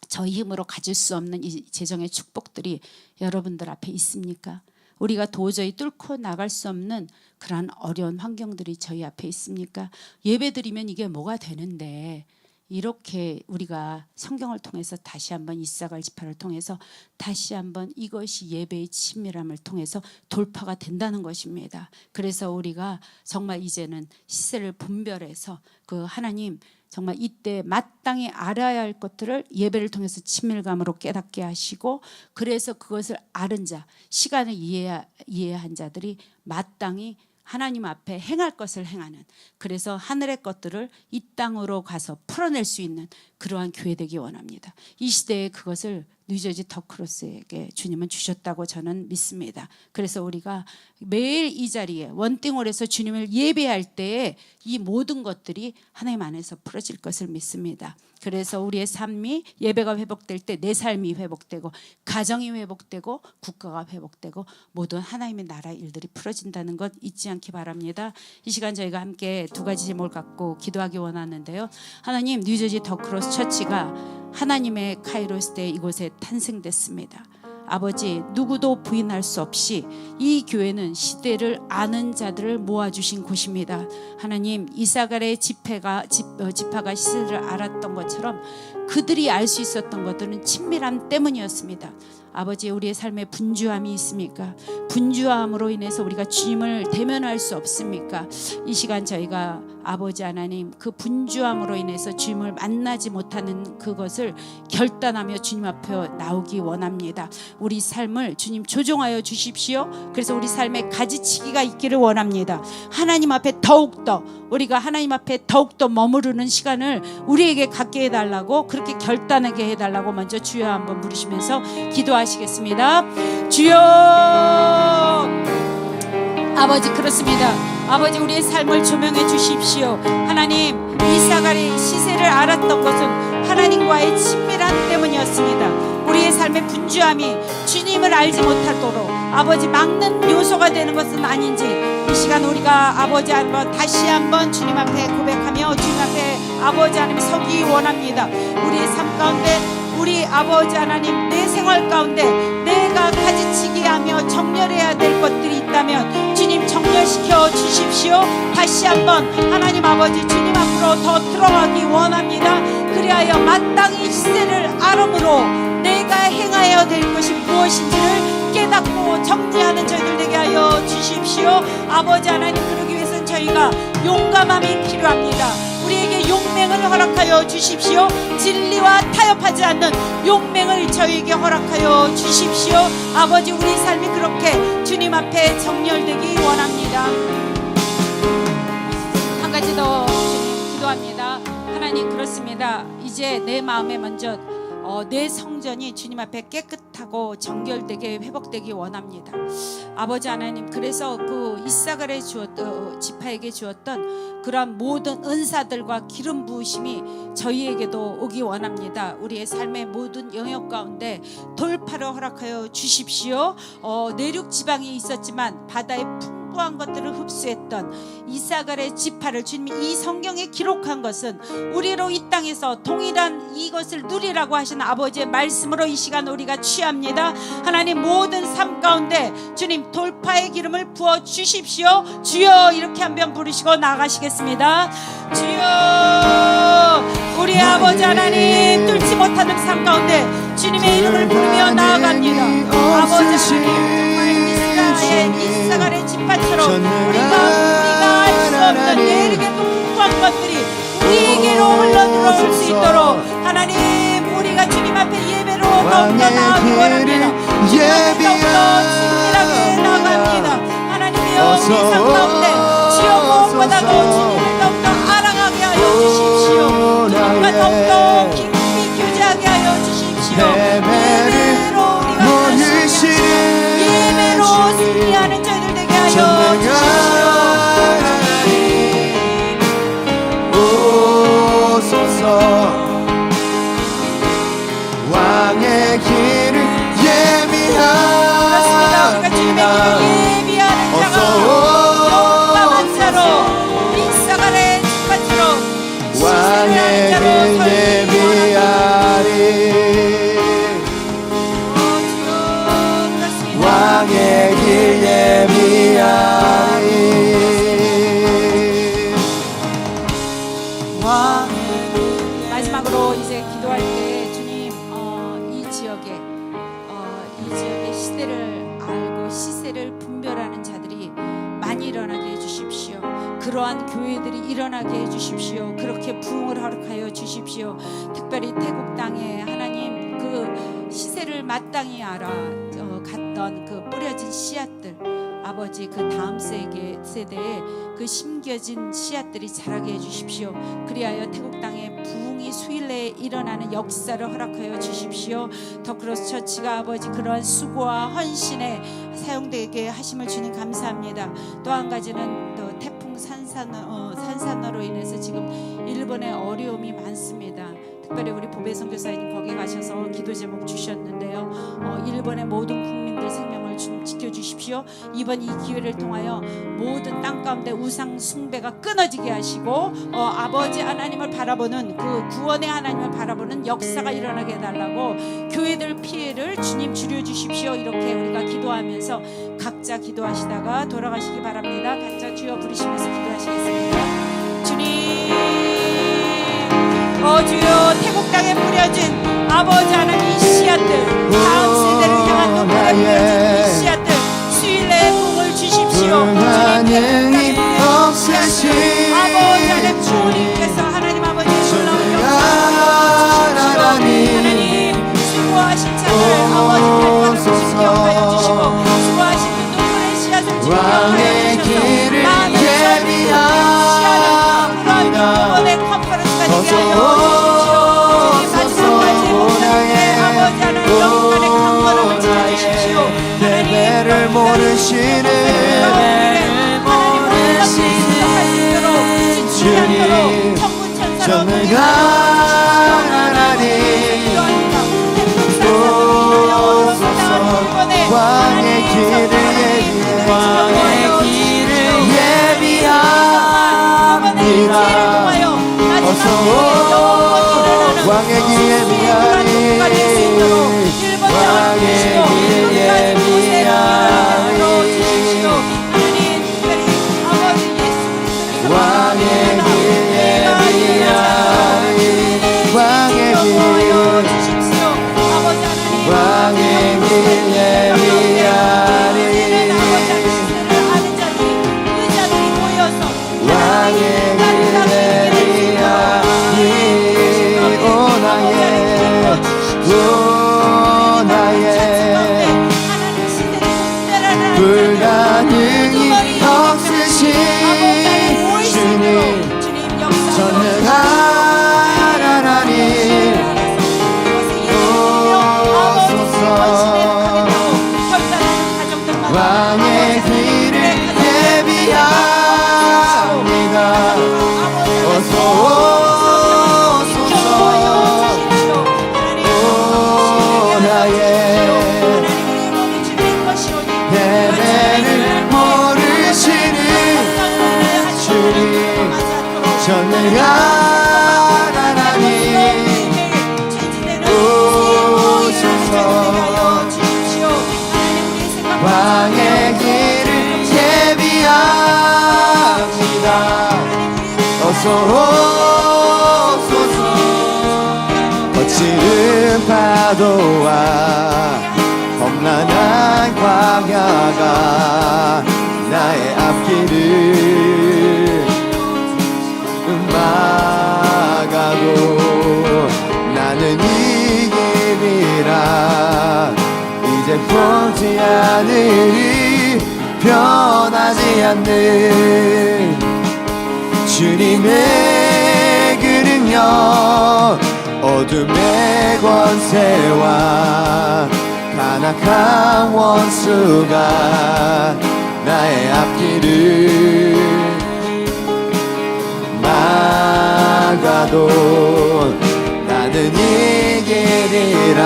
저희 힘으로 가질 수 없는 이 재정의 축복들이 여러분들 앞에 있습니까? 우리가 도저히 뚫고 나갈 수 없는 그러한 어려운 환경들이 저희 앞에 있습니까? 예배드리면 이게 뭐가 되는데, 이렇게 우리가 성경을 통해서 다시 한번 이사갈 지파를 통해서 다시 한번 이것이 예배의 친밀함을 통해서 돌파가 된다는 것입니다. 그래서 우리가 정말 이제는 시세를 분별해서 그 하나님 정말 이때 마땅히 알아야 할 것들을 예배를 통해서 친밀감으로 깨닫게 하시고, 그래서 그것을 아는 자, 시간을 이해한 자들이 마땅히 하나님 앞에 행할 것을 행하는, 그래서 하늘의 것들을 이 땅으로 가서 풀어낼 수 있는 그러한 교회 되기 원합니다. 이 시대에 그것을 뉴저지 더크로스에게 주님은 주셨다고 저는 믿습니다. 그래서 우리가 매일 이 자리에 원띵홀에서 주님을 예배할 때에 이 모든 것들이 하나님 안에서 풀어질 것을 믿습니다. 그래서 우리의 삶이, 예배가 회복될 때 내 삶이 회복되고 가정이 회복되고 국가가 회복되고 모든 하나님의 나라의 일들이 풀어진다는 것 잊지 않기 바랍니다. 이 시간 저희가 함께 두 가지 제목을 갖고 기도하기 원하는데요, 하나님, 뉴저지 더크로스 처치가 하나님의 카이로스 때 이곳에 탄생됐습니다. 아버지, 누구도 부인할 수 없이 이 교회는 시대를 아는 자들을 모아주신 곳입니다. 하나님, 이사갈의 지파가 시대를 알았던 것처럼 그들이 알 수 있었던 것들은 친밀함 때문이었습니다. 아버지, 우리의 삶에 분주함이 있습니까? 분주함으로 인해서 우리가 주님을 대면할 수 없습니까? 이 시간 저희가 아버지 하나님, 그 분주함으로 인해서 주님을 만나지 못하는 그것을 결단하며 주님 앞에 나오기 원합니다. 우리 삶을 주님 조종하여 주십시오. 그래서 우리 삶에 가지치기가 있기를 원합니다. 하나님 앞에 더욱더, 우리가 하나님 앞에 더욱더 머무르는 시간을 우리에게 갖게 해달라고, 그렇게 결단하게 해달라고 먼저 주여 한번 부르시면서 기도하시겠습니다. 주여, 아버지, 그렇습니다. 아버지, 우리의 삶을 조명해 주십시오. 하나님, 이사갈의 시세를 알았던 것은 하나님과의 친밀함 때문이었습니다. 우리의 삶의 분주함이 주님을 알지 못하도록 아버지 막는 요소가 되는 것은 아닌지, 이 시간 우리가 아버지 한번 다시 한번 주님 앞에 고백하며 주님 앞에 아버지 하나님 서기 원합니다. 우리의 삶 가운데, 우리 아버지 하나님, 내 생활 가운데 내가 가지치기 하며 정렬해야 될 것들이 있다면 주님 정렬시켜 주십시오. 다시 한번 하나님 아버지 주님 앞으로 더 들어가기 원합니다. 그리하여 마땅히 시세를 알음으로 내가 행하여야 될 것이 무엇인지를 깨닫고 정리하는 저희들 되게 하여 주십시오. 아버지 하나님, 그러기 위해서는 저희가 용감함이 필요합니다. 우리에게 용맹을 허락하여 주십시오. 진리와 타협하지 않는 용맹을 저희에게 허락하여 주십시오. 아버지, 우리 삶이 그렇게 주님 앞에 정렬되기 원합니다. 한 가지 더 주님 기도합니다. 하나님, 그렇습니다. 이제 내 마음에 먼저 내 성전이 주님 앞에 깨끗하고 정결되게 회복되기 원합니다. 아버지 하나님, 그래서 그 이사갈에 지파에게 주었던 그러한 모든 은사들과 기름 부으심이 저희에게도 오기 원합니다. 우리의 삶의 모든 영역 가운데 돌파를 허락하여 주십시오. 내륙 지방이 있었지만 바다의 풍부한 것들을 흡수했던 이사갈의 지파를 주님이 이 성경에 기록한 것은 우리로 이 땅에서 동일한 이것을 누리라고 하신 아버지의 말씀으로 이 시간 우리가 취합니다. 하나님, 모든 삶 가운데 주님 돌파의 기름을 부어 주십시오. 주여, 이렇게 한번 부르시고 나가시겠습니다. 주여, 우리 아버지 하나님, 뚫지 못하는 삶 가운데 주님의 이름을 부르며 나아갑니다. 아버지 하나님, 이사갈의 지파처럼 우리가 알 수 없는 내륙의 풍부한 것들이 우리에게로 흘러들어올 수 있도록 하나님, 우리가 주님 앞에 예배로 더욱더 나아가기 원합니다. 주님 앞에 더욱더 친밀하게 나아갑니다. 하나님이여, 우리 삶 가운데 주여 무엇보다도 주님을 더욱더 알아가게 하여 주십시오. 주님과 더욱더 깊이 교제하게 하여 주십시오. 예배로 우리가 예배로 승리하는 저희들 되게 하여 주십시오. 왕의 길을 예비하라. 우리가 주님의 길을 예비하는 자가 용감한 자로 이사갈의 지파처럼 왕의 길 예비하리. 왕의 길 예비하리. 마지막으로 이제 기도할 때 주님, 이 지역의 시대를 알고 시세를 분별하는 자들이 많이 일어나게 해주십시오. 그러한 교회들이 일어나게 해주십시오. 그렇게 부흥을 허락하여 주십시오. 특별히 태국 땅에 하나님 그 시세를 마땅히 갔던 그 뿌려진 씨앗들, 아버지 그 다음 세대에 그 심겨진 씨앗들이 자라게 해주십시오. 그리하여 태국 땅에 부흥이 수일 내에 일어나는 역사를 허락하여 주십시오. 더 크로스 처치가 아버지 그러한 수고와 헌신에 사용되게 하심을 주님 감사합니다. 또 한 가지는 또 태풍 산산어로 인해서 지금 일본에 어려움이 많습니다. 특별히 우리 보배 선교사님 거기 가셔서 기도 제목 주셨는데요. 일본의 모든 국민들 생명을 주님 지켜주십시오. 이번 이 기회를 통하여 모든 땅 가운데 우상 숭배가 끊어지게 하시고 아버지 하나님을 바라보는 그 구원의 하나님을 바라보는 역사가 일어나게 해달라고, 교회들 피해를 주님 줄여주십시오. 이렇게 우리가 기도하면서 각자 기도하시다가 돌아가시기 바랍니다. 각자 주여 부르시면서 기도하시겠습니다. 주님, 주여, 태국 땅에 뿌려진 아버지 하나님 이 씨앗들, 다음 세대를 향한 눈물에 뿌려진 이 씨앗들 수일 내에 복을 주십시오. 주님, 태국 땅에 없으신 아버지 하나님 주님께서 하나님 아버지 놀라운 역사를 주십시오. 하나님, 수고하신 자들 아버지 발걸음 주님 기억하여 주시고, 수고하신 그 눈물의 씨앗을 주님 기억하여 주셔서 많은 젊은 씨앗을 그런 영혼의 컨퍼런스가 되게 하여 예배를 모르시는 주님, 전능한 하나님 오소서. 왕의 길을 예비합니다. 어서 왕의 길 예비하리. 왕의 길 예비하리. 왕의 길 예비하리. 주님 전능한 하나님 오소서 왕의 길을 예비합니다 어서 오소서 오 나의 예배를 모르시는 주님 전능한 하나님 오소서 왕의 길을 예비합니다 어서 오소서 거칠은 파도와 험난한 광야가 나의 앞길을 막아도 나는 이 길이라 이제 보지 않으리 변하지 않는 주님의 그 능력 어둠의 권세와 간악한 원수가 나의 앞길을 막아도 나는 이 길이라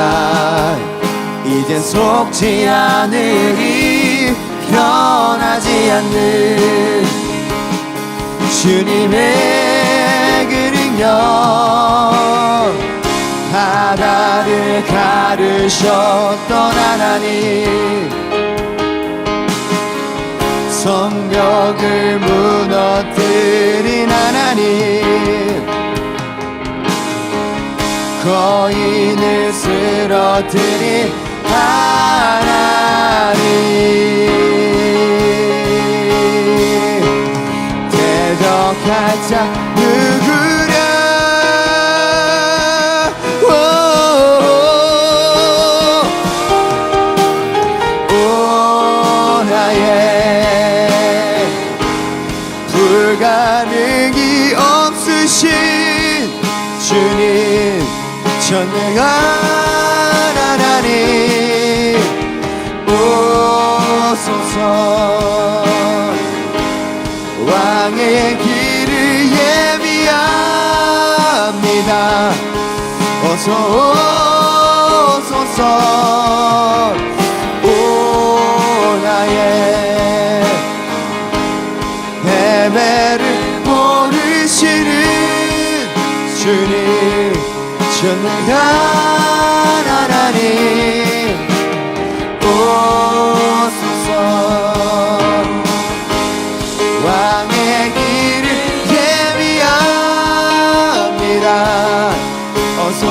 이젠 속지 않으리 변하지 않는 주님의 그 능력 바다를 가르셨던 하나님 성벽을 무너뜨린 하나님 거인을 쓰러뜨린 하나님 대적할 자 누구랴 오 나의 불가능이 없으신 주님 전능한 하나님 오소서 왕의 길을 예비합니다 어서 오소서 오 나의 예배를 모르시는 주님 전능한 하나님 오소서 왕의 길을 예비합니다 어서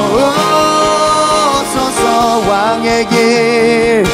오소서 왕의 길